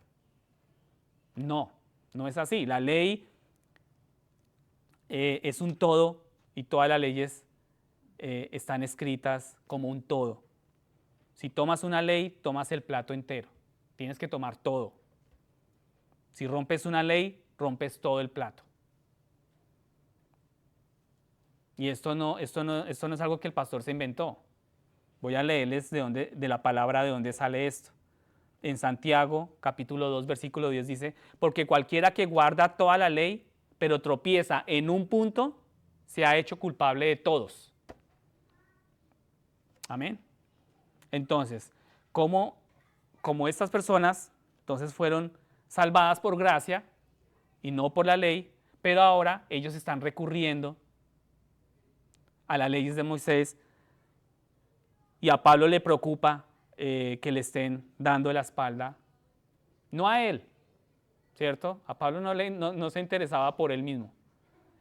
No, no es así. La ley es un todo y todas las leyes están escritas como un todo. Si tomas una ley, tomas el plato entero. Tienes que tomar todo. Si rompes una ley, rompes todo el plato. Y esto no es algo que el pastor se inventó. Voy a leerles de la palabra de dónde sale esto. En Santiago, capítulo 2, versículo 10 dice, porque cualquiera que guarda toda la ley, pero tropieza en un punto, se ha hecho culpable de todos. Amén. Entonces, como estas personas entonces fueron salvadas por gracia y no por la ley, pero ahora ellos están recurriendo a las leyes de Moisés y a Pablo le preocupa que le estén dando la espalda, no a él, ¿cierto? A Pablo no se interesaba por él mismo.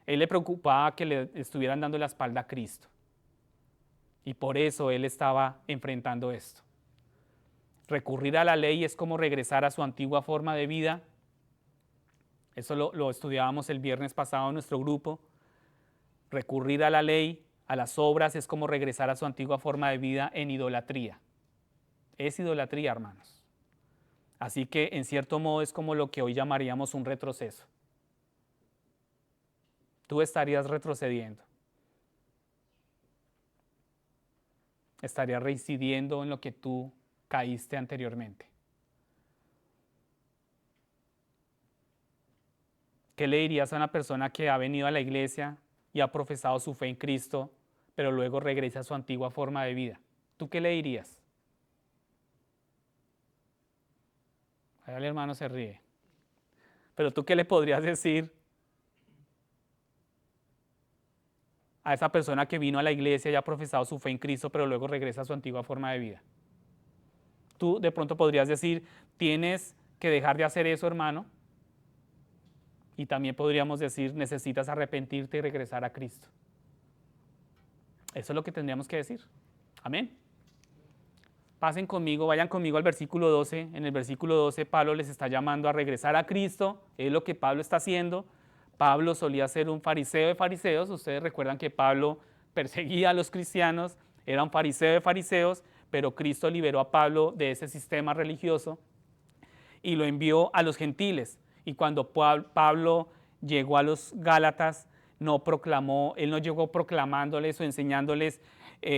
Él le preocupaba que le estuvieran dando la espalda a Cristo. Y por eso él estaba enfrentando esto. Recurrir a la ley es como regresar a su antigua forma de vida. Eso lo estudiábamos el viernes pasado en nuestro grupo. Recurrir a la ley, a las obras, es como regresar a su antigua forma de vida en idolatría. Es idolatría, hermanos. Así que, en cierto modo, es como lo que hoy llamaríamos un retroceso. Tú estarías retrocediendo. Estarías reincidiendo en lo que tú caíste anteriormente. ¿Qué le dirías a una persona que ha venido a la iglesia y ha profesado su fe en Cristo, pero luego regresa a su antigua forma de vida? ¿Tú qué le dirías? Ahí el hermano se ríe. Pero ¿tú qué le podrías decir a esa persona que vino a la iglesia y ha profesado su fe en Cristo, pero luego regresa a su antigua forma de vida? Tú de pronto podrías decir, tienes que dejar de hacer eso, hermano. Y también podríamos decir, necesitas arrepentirte y regresar a Cristo. Eso es lo que tendríamos que decir. Amén. Pasen conmigo, vayan conmigo al versículo 12. En el versículo 12 Pablo les está llamando a regresar a Cristo. Es lo que Pablo está haciendo. Pablo solía ser un fariseo de fariseos. Ustedes recuerdan que Pablo perseguía a los cristianos, era un fariseo de fariseos, pero Cristo liberó a Pablo de ese sistema religioso y lo envió a los gentiles. Y cuando Pablo llegó a los Gálatas, él no llegó proclamándoles o enseñándoles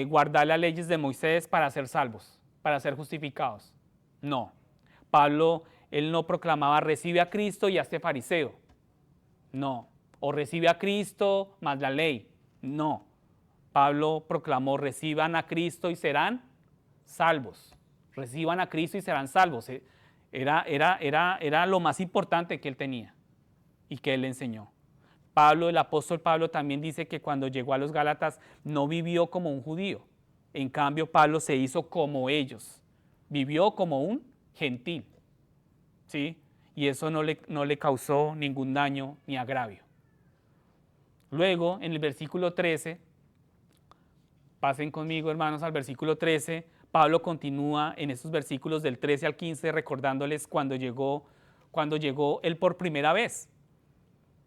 guardar las leyes de Moisés para ser salvos, para ser justificados. No. Pablo, él no proclamaba recibe a Cristo y hazte fariseo. No. O recibe a Cristo más la ley. No. Pablo proclamó reciban a Cristo y serán salvos. Reciban a Cristo y serán salvos. Era lo más importante que él tenía y que él enseñó. Pablo, el apóstol Pablo también dice que cuando llegó a los Gálatas no vivió como un judío. En cambio, Pablo se hizo como ellos. Vivió como un gentil. ¿Sí? Y eso no le causó ningún daño ni agravio. Luego, en el versículo 13, pasen conmigo, hermanos, al versículo 13, Pablo continúa en estos versículos del 13 al 15 recordándoles cuando llegó él por primera vez.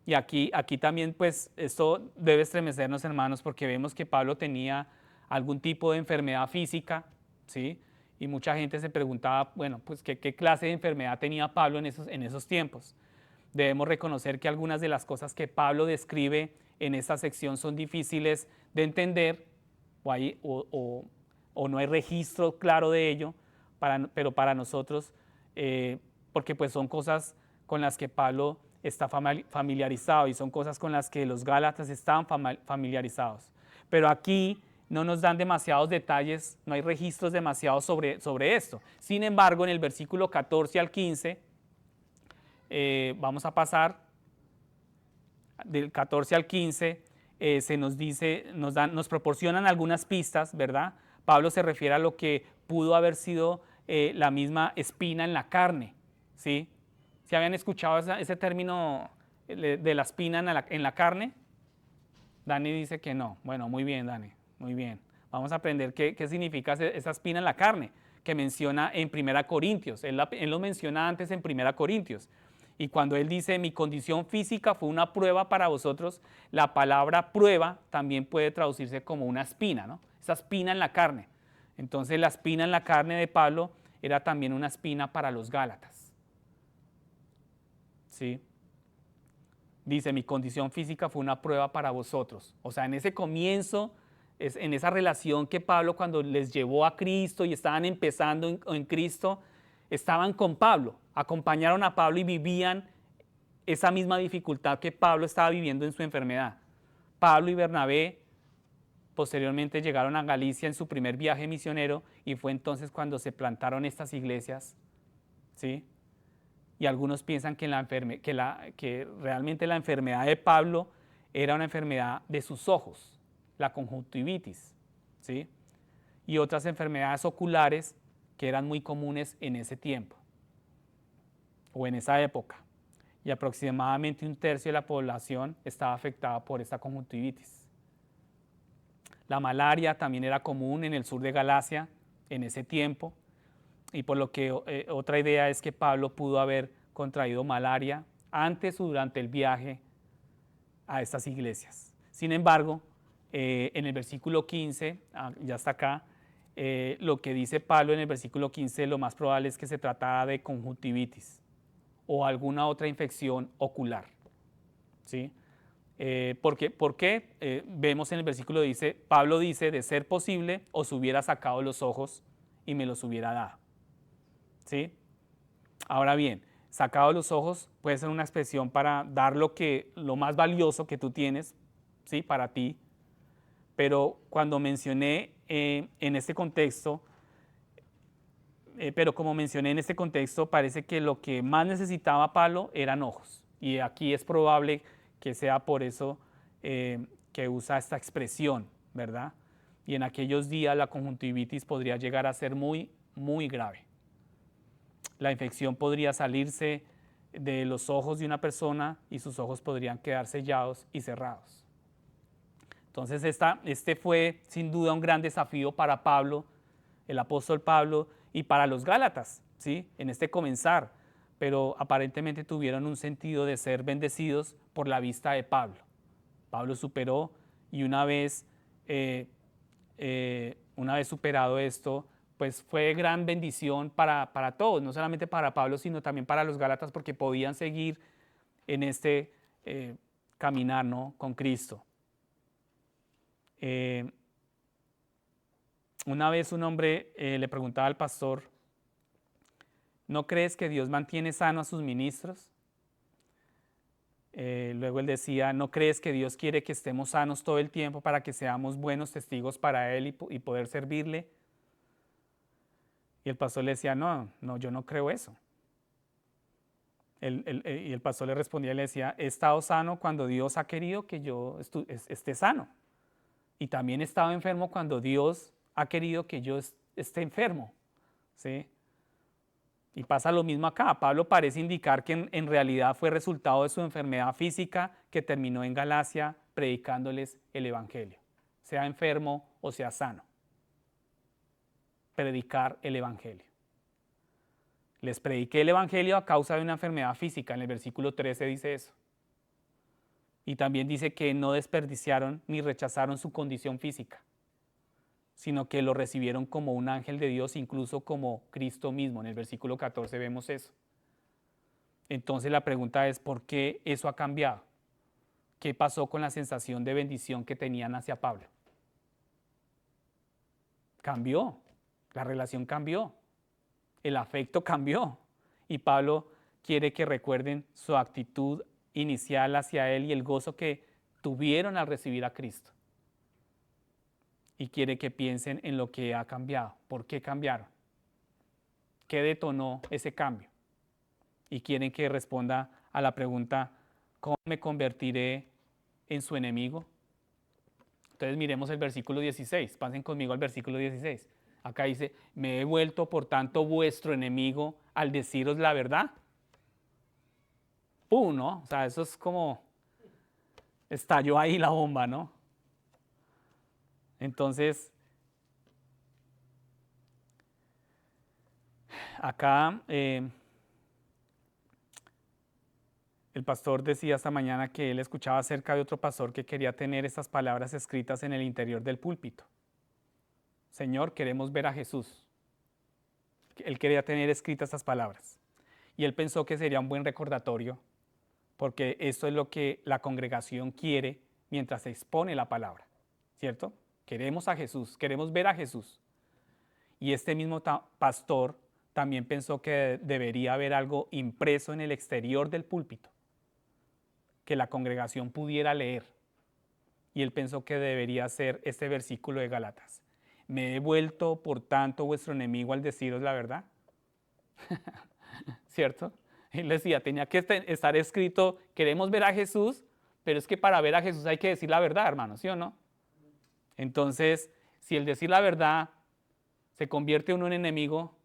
Y aquí también, pues, esto debe estremecernos, hermanos, porque vemos que Pablo tenía algún tipo de enfermedad física, ¿sí? Y mucha gente se preguntaba, bueno, pues, ¿qué clase de enfermedad tenía Pablo en esos tiempos? Debemos reconocer que algunas de las cosas que Pablo describe en esta sección son difíciles de entender, o no hay registro claro de ello, pero para nosotros, porque pues son cosas con las que Pablo está familiarizado y son cosas con las que los Gálatas estaban familiarizados. Pero aquí no nos dan demasiados detalles, no hay registros demasiados sobre esto. Sin embargo, en el versículo 14 al 15, vamos a pasar del 14 al 15, se nos dice, nos proporcionan algunas pistas, ¿verdad? Pablo se refiere a lo que pudo haber sido la misma espina en la carne, ¿sí? ¿Se habían escuchado ese término de la espina en la carne? Dani dice que no. Bueno, muy bien, Dani, muy bien. Vamos a aprender qué significa esa espina en la carne, que menciona en 1 Corintios. Él lo menciona antes en 1 Corintios. Y cuando él dice, mi condición física fue una prueba para vosotros, la palabra prueba también puede traducirse como una espina, ¿no? Esa espina en la carne. Entonces la espina en la carne de Pablo era también una espina para los Gálatas. ¿Sí? Dice, mi condición física fue una prueba para vosotros. O sea, en ese comienzo, en esa relación que Pablo cuando les llevó a Cristo y estaban empezando en Cristo, estaban con Pablo, acompañaron a Pablo y vivían esa misma dificultad que Pablo estaba viviendo en su enfermedad. Pablo y Bernabé posteriormente llegaron a Galicia en su primer viaje misionero y fue entonces cuando se plantaron estas iglesias, ¿sí? Y algunos piensan que realmente la enfermedad de Pablo era una enfermedad de sus ojos, la conjuntivitis, ¿sí? Y otras enfermedades oculares que eran muy comunes en ese tiempo o en esa época. Y aproximadamente 1/3 de la población estaba afectada por esta conjuntivitis. La malaria también era común en el sur de Galacia en ese tiempo. Y por lo que otra idea es que Pablo pudo haber contraído malaria antes o durante el viaje a estas iglesias. Sin embargo, en el versículo 15, ya está acá, lo que dice Pablo en el versículo 15, lo más probable es que se tratara de conjuntivitis o alguna otra infección ocular. ¿Sí? ¿Por qué? Vemos en el versículo dice, Pablo dice, de ser posible, os hubiera sacado los ojos y me los hubiera dado. ¿Sí? Ahora bien, sacado los ojos puede ser una expresión para dar lo más valioso que tú tienes, ¿sí? Para ti. Pero cuando mencioné en este contexto, parece que lo que más necesitaba Pablo eran ojos. Y aquí es probable que sea por eso que usa esta expresión, ¿verdad? Y en aquellos días la conjuntivitis podría llegar a ser muy, muy grave. La infección podría salirse de los ojos de una persona y sus ojos podrían quedar sellados y cerrados. Entonces este fue sin duda un gran desafío para Pablo, el apóstol Pablo, y para los Gálatas, ¿sí? En este comenzar, pero aparentemente tuvieron un sentido de ser bendecidos por la vista de Pablo. Pablo superó y una vez superado esto, pues fue gran bendición para todos, no solamente para Pablo, sino también para los Gálatas, porque podían seguir en este caminar, ¿no? Con Cristo. Una vez un hombre le preguntaba al pastor, ¿no crees que Dios mantiene sano a sus ministros? Luego él decía, ¿no crees que Dios quiere que estemos sanos todo el tiempo para que seamos buenos testigos para Él y poder servirle? Y el pastor le decía, no, yo no creo eso. Y el pastor le respondía y le decía, he estado sano cuando Dios ha querido que yo esté sano. Y también he estado enfermo cuando Dios ha querido que yo esté enfermo. ¿Sí? Y pasa lo mismo acá. Pablo parece indicar que en realidad fue resultado de su enfermedad física que terminó en Galacia predicándoles el Evangelio. Sea enfermo o sea sano. Predicar el Evangelio. Les prediqué el Evangelio a causa de una enfermedad física. En el versículo 13 dice eso. Y también dice que no desperdiciaron ni rechazaron su condición física, sino que lo recibieron como un ángel de Dios, incluso como Cristo mismo. En el versículo 14 vemos eso. Entonces la pregunta es, ¿por qué eso ha cambiado? ¿Qué pasó con la sensación de bendición que tenían hacia Pablo? Cambió, la relación cambió, el afecto cambió. Y Pablo quiere que recuerden su actitud inicial hacia él y el gozo que tuvieron al recibir a Cristo. Y quiere que piensen en lo que ha cambiado. ¿Por qué cambiaron? ¿Qué detonó ese cambio? y quieren que responda a la pregunta, ¿cómo me convertiré en su enemigo? Entonces miremos el versículo 16, pasen conmigo al versículo 16. Acá dice, me he vuelto por tanto vuestro enemigo al deciros la verdad. ¡Pum! ¿No? O sea, eso es como, estalló ahí la bomba, ¿no? Entonces, acá el pastor decía esta mañana que él escuchaba acerca de otro pastor que quería tener estas palabras escritas en el interior del púlpito. Señor, queremos ver a Jesús. Él quería tener escritas estas palabras. Y él pensó que sería un buen recordatorio, porque esto es lo que la congregación quiere mientras se expone la palabra, ¿cierto? Queremos a Jesús, queremos ver a Jesús. Y este mismo pastor también pensó que debería haber algo impreso en el exterior del púlpito, que la congregación pudiera leer. Y él pensó que debería ser este versículo de Gálatas. Me he vuelto, por tanto, vuestro enemigo al deciros la verdad. ¿Cierto? Él decía, tenía que estar escrito, queremos ver a Jesús, pero es que para ver a Jesús hay que decir la verdad, hermano, ¿sí o no? Entonces, si el decir la verdad se convierte uno en enemigo,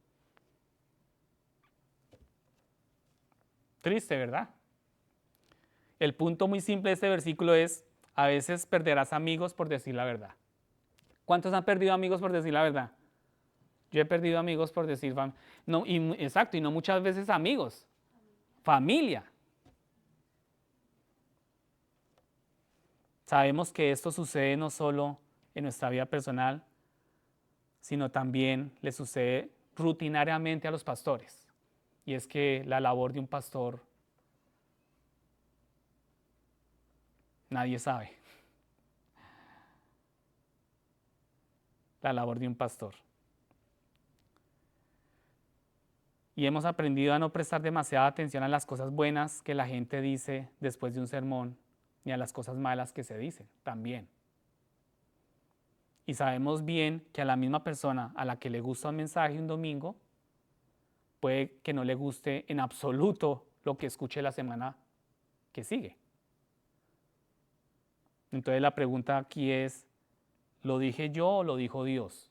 triste, ¿verdad? El punto muy simple de este versículo es, a veces perderás amigos por decir la verdad. ¿Cuántos han perdido amigos por decir la verdad? Yo he perdido amigos por decir, no, exacto, y no muchas veces amigos, familia. Sabemos que esto sucede no solo en nuestra vida personal, sino también le sucede rutinariamente a los pastores. Y es que la labor de un pastor, nadie sabe. La labor de un pastor. Y hemos aprendido a no prestar demasiada atención a las cosas buenas que la gente dice después de un sermón, ni a las cosas malas que se dicen también. Y sabemos bien que a la misma persona a la que le gusta un mensaje un domingo, puede que no le guste en absoluto lo que escuche la semana que sigue. Entonces la pregunta aquí es, ¿lo dije yo o lo dijo Dios?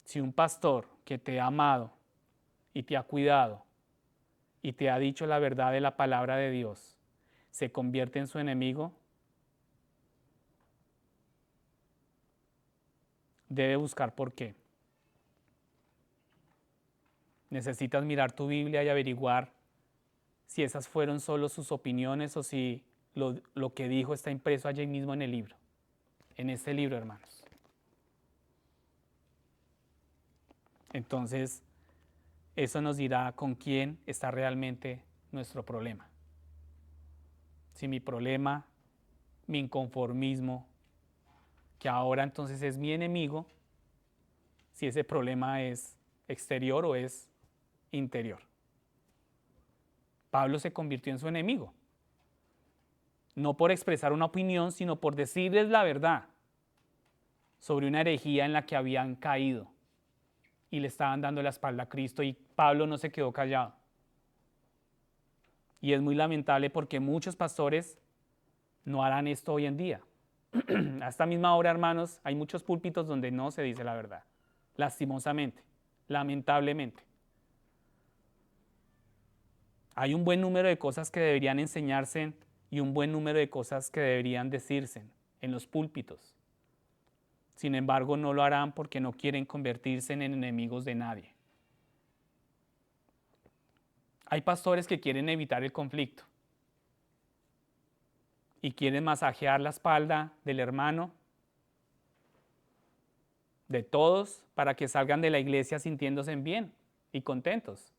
Si un pastor que te ha amado y te ha cuidado y te ha dicho la verdad de la palabra de Dios, se convierte en su enemigo, debe buscar por qué. Necesitas mirar tu Biblia y averiguar si esas fueron solo sus opiniones o si lo que dijo está impreso allí mismo en el libro, en este libro, hermanos. Entonces, eso nos dirá con quién está realmente nuestro problema. Si mi problema, mi inconformismo, que ahora entonces es mi enemigo, si ese problema es exterior o es interior. Pablo se convirtió en su enemigo, no por expresar una opinión, sino por decirles la verdad sobre una herejía en la que habían caído y le estaban dando la espalda a Cristo, y Pablo no se quedó callado. Y es muy lamentable porque muchos pastores no harán esto hoy en día. A esta misma hora, hermanos, hay muchos púlpitos donde no se dice la verdad, lastimosamente, lamentablemente. Hay un buen número de cosas que deberían enseñarse y un buen número de cosas que deberían decirse en los púlpitos. Sin embargo, no lo harán porque no quieren convertirse en enemigos de nadie. Hay pastores que quieren evitar el conflicto y quieren masajear la espalda del hermano, de todos, para que salgan de la iglesia sintiéndose bien y contentos.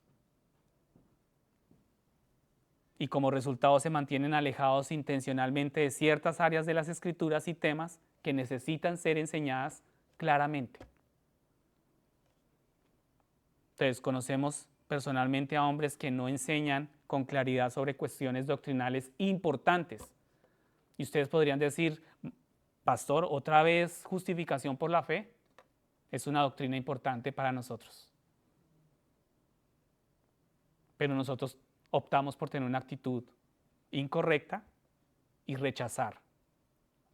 Y como resultado se mantienen alejados intencionalmente de ciertas áreas de las escrituras y temas que necesitan ser enseñadas claramente. Entonces, conocemos personalmente a hombres que no enseñan con claridad sobre cuestiones doctrinales importantes. Y ustedes podrían decir, pastor, ¿otra vez justificación por la fe? es una doctrina importante para nosotros. Pero nosotros optamos por tener una actitud incorrecta y rechazar,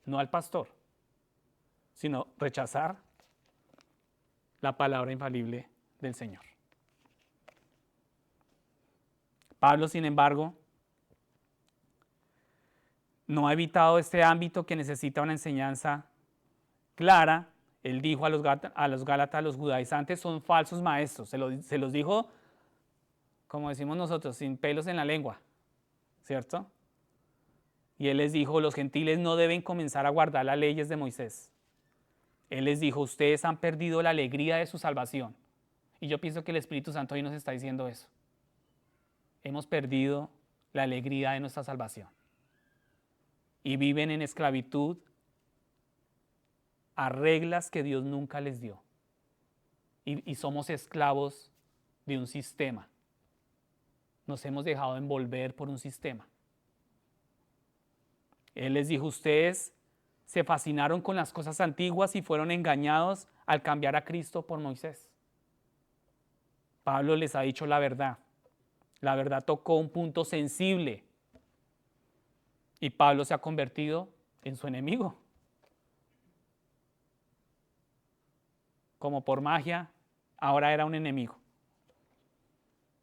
no al pastor, sino rechazar la palabra infalible del Señor. Pablo, sin embargo, no ha evitado este ámbito que necesita una enseñanza clara. Él dijo a los Gálatas, los judaizantes son falsos maestros. Se los dijo, como decimos nosotros, sin pelos en la lengua, ¿cierto? Y él les dijo, los gentiles no deben comenzar a guardar las leyes de Moisés. Él les dijo, ustedes han perdido la alegría de su salvación. Y yo pienso que el Espíritu Santo hoy nos está diciendo eso. Hemos perdido la alegría de nuestra salvación. Y viven en esclavitud a reglas que Dios nunca les dio. Y somos esclavos de un sistema. Nos hemos dejado envolver por un sistema. Él les dijo, ustedes se fascinaron con las cosas antiguas y fueron engañados al cambiar a Cristo por Moisés. Pablo les ha dicho la verdad. La verdad tocó un punto sensible y Pablo se ha convertido en su enemigo. Como por magia, ahora era un enemigo.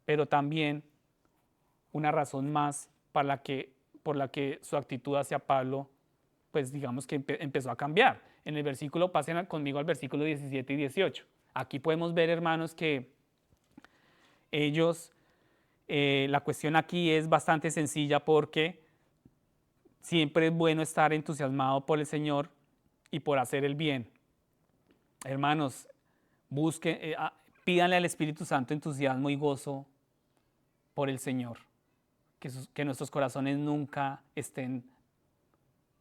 Pero también una razón más por la que su actitud hacia Pablo, pues digamos que empezó a cambiar. En el versículo, pasen conmigo al versículo 17 y 18. Aquí podemos ver, hermanos, que ellos, la cuestión aquí es bastante sencilla porque siempre es bueno estar entusiasmado por el Señor y por hacer el bien. Hermanos, pídanle al Espíritu Santo entusiasmo y gozo por el Señor. Que nuestros corazones nunca estén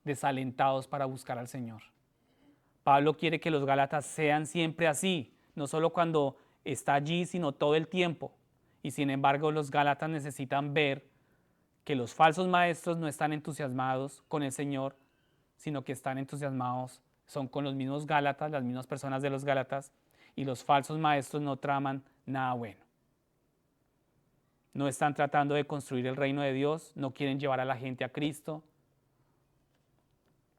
desalentados para buscar al Señor. Pablo quiere que los Gálatas sean siempre así, no solo cuando está allí, sino todo el tiempo. Y sin embargo, los Gálatas necesitan ver que los falsos maestros no están entusiasmados con el Señor, sino que están entusiasmados, son con los mismos Gálatas, las mismas personas de los Gálatas, y los falsos maestros no traman nada bueno. No están tratando de construir el reino de Dios, no quieren llevar a la gente a Cristo,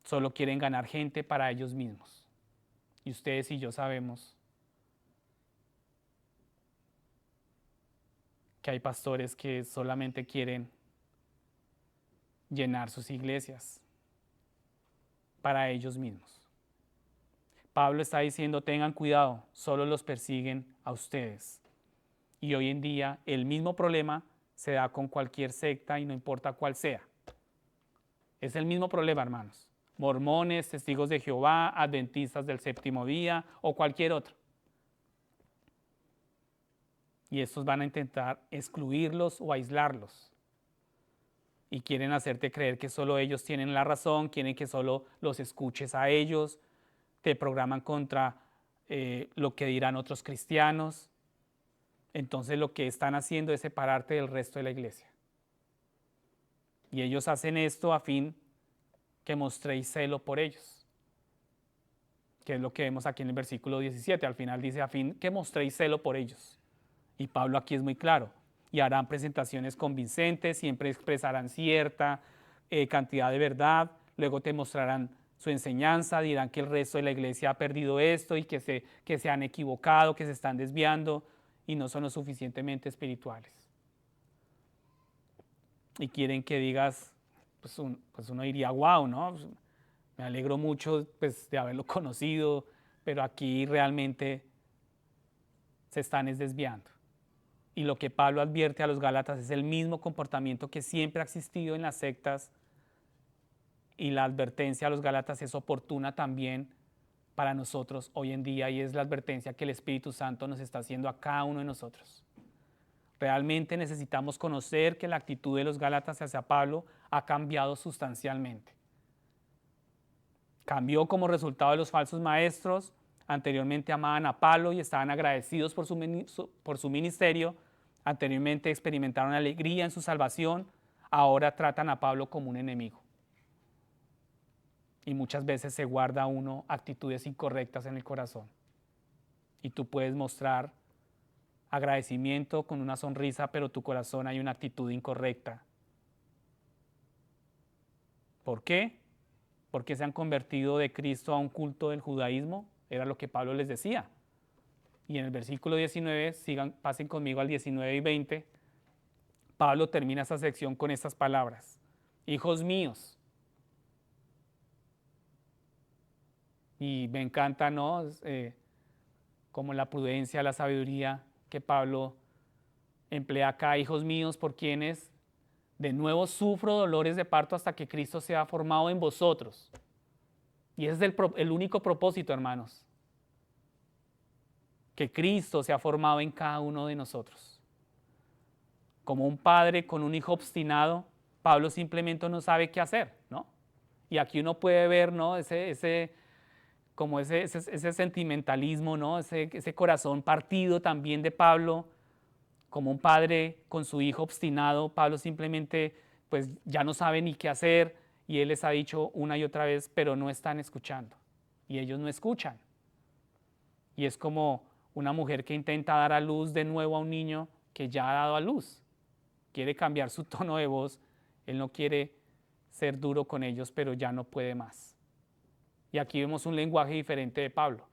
solo quieren ganar gente para ellos mismos. Y ustedes y yo sabemos que hay pastores que solamente quieren llenar sus iglesias para ellos mismos. Pablo está diciendo, tengan cuidado, solo los persiguen a ustedes. Y hoy en día el mismo problema se da con cualquier secta y no importa cuál sea. Es el mismo problema, hermanos. Mormones, testigos de Jehová, adventistas del séptimo día o cualquier otro. Y estos van a intentar excluirlos o aislarlos. Y quieren hacerte creer que solo ellos tienen la razón, quieren que solo los escuches a ellos, te programan contra lo que dirán otros cristianos. Entonces lo que están haciendo es separarte del resto de la iglesia. Y ellos hacen esto a fin que mostréis celo por ellos, que es lo que vemos aquí en el versículo 17. Al final dice, a fin que mostréis celo por ellos. Y Pablo aquí es muy claro. Y harán presentaciones convincentes, siempre expresarán cierta cantidad de verdad, luego te mostrarán su enseñanza, dirán que el resto de la iglesia ha perdido esto y que se han equivocado, que se están desviando y no son lo suficientemente espirituales. Y quieren que digas, pues uno diría, wow, ¿no? Pues me alegro mucho pues, de haberlo conocido, pero aquí realmente se están desviando. Y lo que Pablo advierte a los Gálatas es el mismo comportamiento que siempre ha existido en las sectas, y la advertencia a los Gálatas es oportuna también para nosotros hoy en día, y es la advertencia que el Espíritu Santo nos está haciendo a cada uno de nosotros. Realmente necesitamos conocer que la actitud de los Gálatas hacia Pablo ha cambiado sustancialmente. Cambió como resultado de los falsos maestros. Anteriormente amaban a Pablo y estaban agradecidos por su ministerio. Anteriormente experimentaron alegría en su salvación. Ahora tratan a Pablo como un enemigo. Y muchas veces se guarda uno actitudes incorrectas en el corazón. Y tú puedes mostrar agradecimiento con una sonrisa, pero tu corazón hay una actitud incorrecta. ¿Por qué? Porque se han convertido de Cristo a un culto del judaísmo. Era lo que Pablo les decía. Y en el versículo 19, pasen conmigo al 19 y 20, Pablo termina esa sección con estas palabras. Hijos míos. Y me encanta, ¿no? Como la prudencia, la sabiduría que Pablo emplea acá. Hijos míos, por quienes de nuevo sufro dolores de parto hasta que Cristo sea formado en vosotros. Y ese es el único propósito, hermanos. Que Cristo sea formado en cada uno de nosotros. Como un padre con un hijo obstinado, Pablo simplemente no sabe qué hacer, ¿no? Y aquí uno puede ver, ¿no? ese sentimentalismo, ¿no? Ese corazón partido también de Pablo, como un padre con su hijo obstinado. Pablo simplemente pues ya no sabe ni qué hacer y él les ha dicho una y otra vez, pero no están escuchando y ellos no escuchan. Y es como una mujer que intenta dar a luz de nuevo a un niño que ya ha dado a luz. Quiere cambiar su tono de voz, él no quiere ser duro con ellos, pero ya no puede más. Y aquí vemos un lenguaje diferente de Pablo.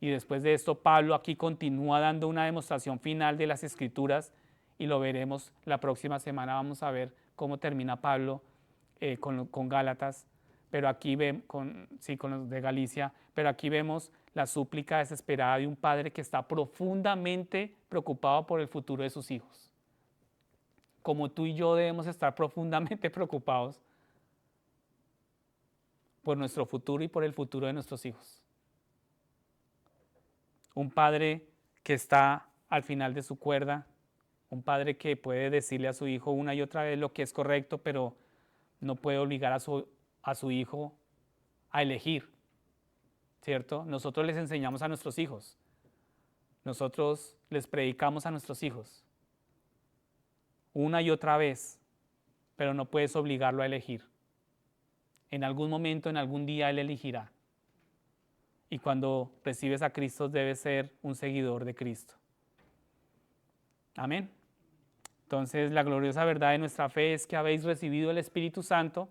Y después de esto, Pablo aquí continúa dando una demostración final de las Escrituras y lo veremos la próxima semana. Vamos a ver cómo termina Pablo con Gálatas, pero aquí con los de Galicia, pero aquí vemos la súplica desesperada de un padre que está profundamente preocupado por el futuro de sus hijos. Como tú y yo debemos estar profundamente preocupados por nuestro futuro y por el futuro de nuestros hijos. Un padre que está al final de su cuerda, un padre que puede decirle a su hijo una y otra vez lo que es correcto, pero no puede obligar a su hijo a elegir, ¿cierto? Nosotros les enseñamos a nuestros hijos, nosotros les predicamos a nuestros hijos una y otra vez, pero no puedes obligarlo a elegir. En algún momento, en algún día, él elegirá. Y cuando recibes a Cristo, debes ser un seguidor de Cristo. Amén. Entonces, la gloriosa verdad de nuestra fe es que habéis recibido el Espíritu Santo,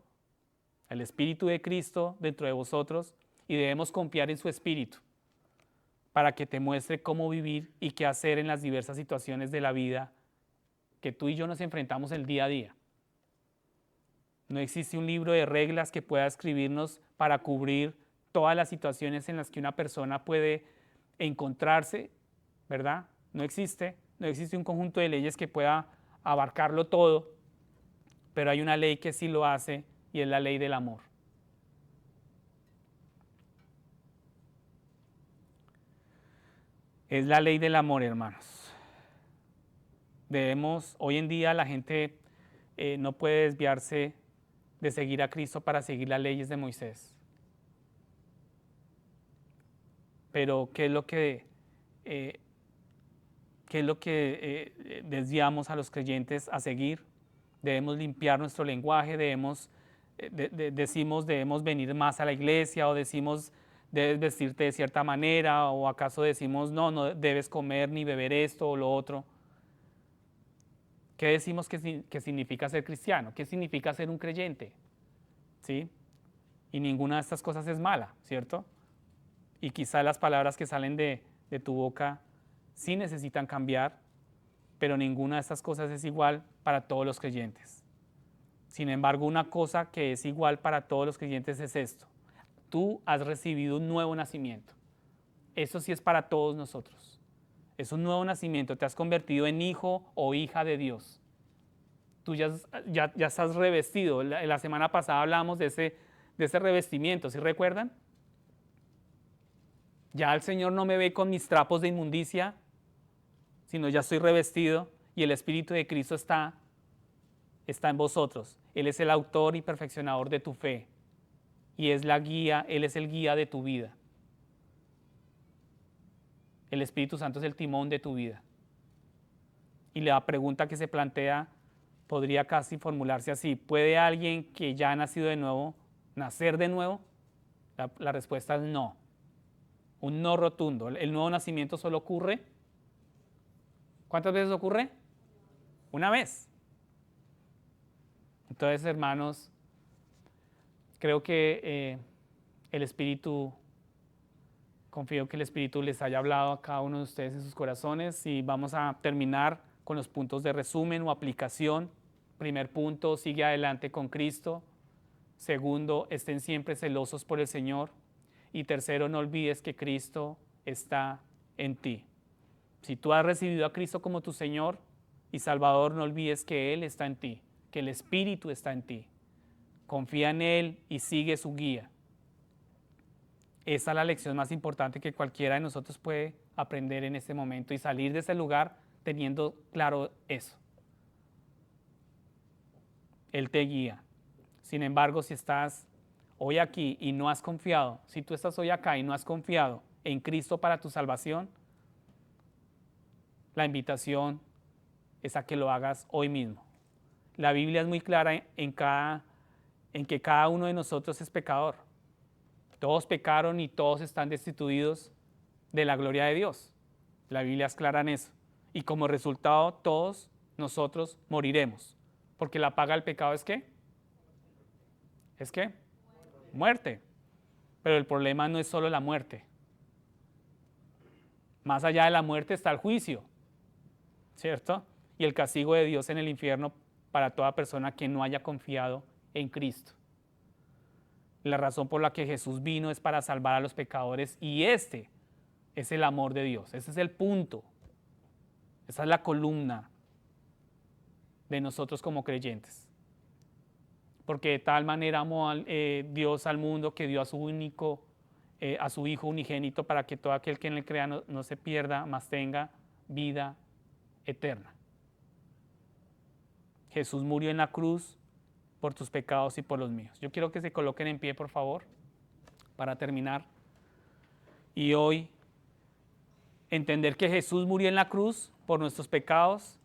el Espíritu de Cristo dentro de vosotros, y debemos confiar en su Espíritu para que te muestre cómo vivir y qué hacer en las diversas situaciones de la vida que tú y yo nos enfrentamos el día a día. No existe un libro de reglas que pueda escribirnos para cubrir todas las situaciones en las que una persona puede encontrarse, ¿verdad? No existe un conjunto de leyes que pueda abarcarlo todo, pero hay una ley que sí lo hace y es la ley del amor. Es la ley del amor, hermanos. Hoy en día la gente no puede desviarse de seguir a Cristo para seguir las leyes de Moisés. Pero ¿qué es lo que desviamos a los creyentes a seguir? Debemos limpiar nuestro lenguaje, debemos venir más a la iglesia, o decimos debes vestirte de cierta manera, o acaso decimos no debes comer ni beber esto o lo otro. ¿Qué decimos que significa ser cristiano? ¿Qué significa ser un creyente? ¿Sí? Y ninguna de estas cosas es mala, ¿cierto? Y quizá las palabras que salen de tu boca sí necesitan cambiar, pero ninguna de estas cosas es igual para todos los creyentes. Sin embargo, una cosa que es igual para todos los creyentes es esto: tú has recibido un nuevo nacimiento. Eso sí es para todos nosotros. Es un nuevo nacimiento, te has convertido en hijo o hija de Dios. Tú ya estás revestido. La semana pasada hablamos de ese revestimiento, ¿sí recuerdan? Ya el Señor no me ve con mis trapos de inmundicia, sino ya estoy revestido y el Espíritu de Cristo está en vosotros. Él es el autor y perfeccionador de tu fe y es la guía, Él es el guía de tu vida. El Espíritu Santo es el timón de tu vida. Y la pregunta que se plantea podría casi formularse así: ¿puede alguien que ya ha nacido de nuevo nacer de nuevo? La respuesta es no. un no rotundo. El nuevo nacimiento solo ocurre, ¿cuántas veces ocurre? Una vez. Entonces, hermanos, creo que el Espíritu, confío que el Espíritu les haya hablado a cada uno de ustedes en sus corazones, y vamos a terminar con los puntos de resumen o aplicación. Primer punto, sigue adelante con Cristo. Segundo, estén siempre celosos por el Señor. Y tercero, no olvides que Cristo está en ti. Si tú has recibido a Cristo como tu Señor y Salvador, no olvides que Él está en ti, que el Espíritu está en ti. Confía en Él y sigue su guía. Esa es la lección más importante que cualquiera de nosotros puede aprender en este momento y salir de ese lugar teniendo claro eso. Él te guía. Sin embargo, si estás hoy aquí y no has confiado, si tú estás hoy acá y no has confiado en Cristo para tu salvación, la invitación es a que lo hagas hoy mismo. La Biblia es muy clara en que cada uno de nosotros es pecador. Todos pecaron y todos están destituidos de la gloria de Dios. La Biblia es clara en eso. Y como resultado, todos nosotros moriremos. Porque la paga del pecado es ¿qué? ¿Es qué? Muerte. Pero el problema no es solo la muerte. Más allá de la muerte está el juicio, ¿cierto? Y el castigo de Dios en el infierno para toda persona que no haya confiado en Cristo. La razón por la que Jesús vino es para salvar a los pecadores, y este es el amor de Dios. Ese es el punto. Esa es la columna de nosotros como creyentes. Porque de tal manera amó Dios al mundo que dio a su Hijo unigénito, para que todo aquel que en él crea no se pierda, mas tenga vida eterna. Jesús murió en la cruz por tus pecados y por los míos. Yo quiero que se coloquen en pie, por favor, para terminar. Y hoy entender que Jesús murió en la cruz por nuestros pecados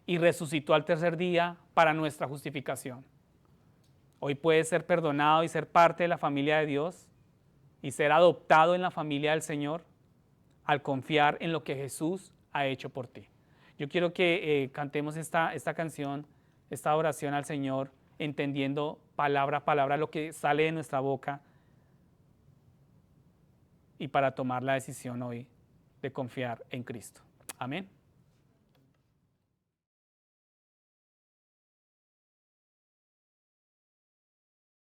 y resucitó al tercer día para nuestra justificación. Hoy puedes ser perdonado y ser parte de la familia de Dios y ser adoptado en la familia del Señor al confiar en lo que Jesús ha hecho por ti. Yo quiero que cantemos esta canción, esta oración al Señor, entendiendo palabra a palabra lo que sale de nuestra boca, y para tomar la decisión hoy de confiar en Cristo. Amén.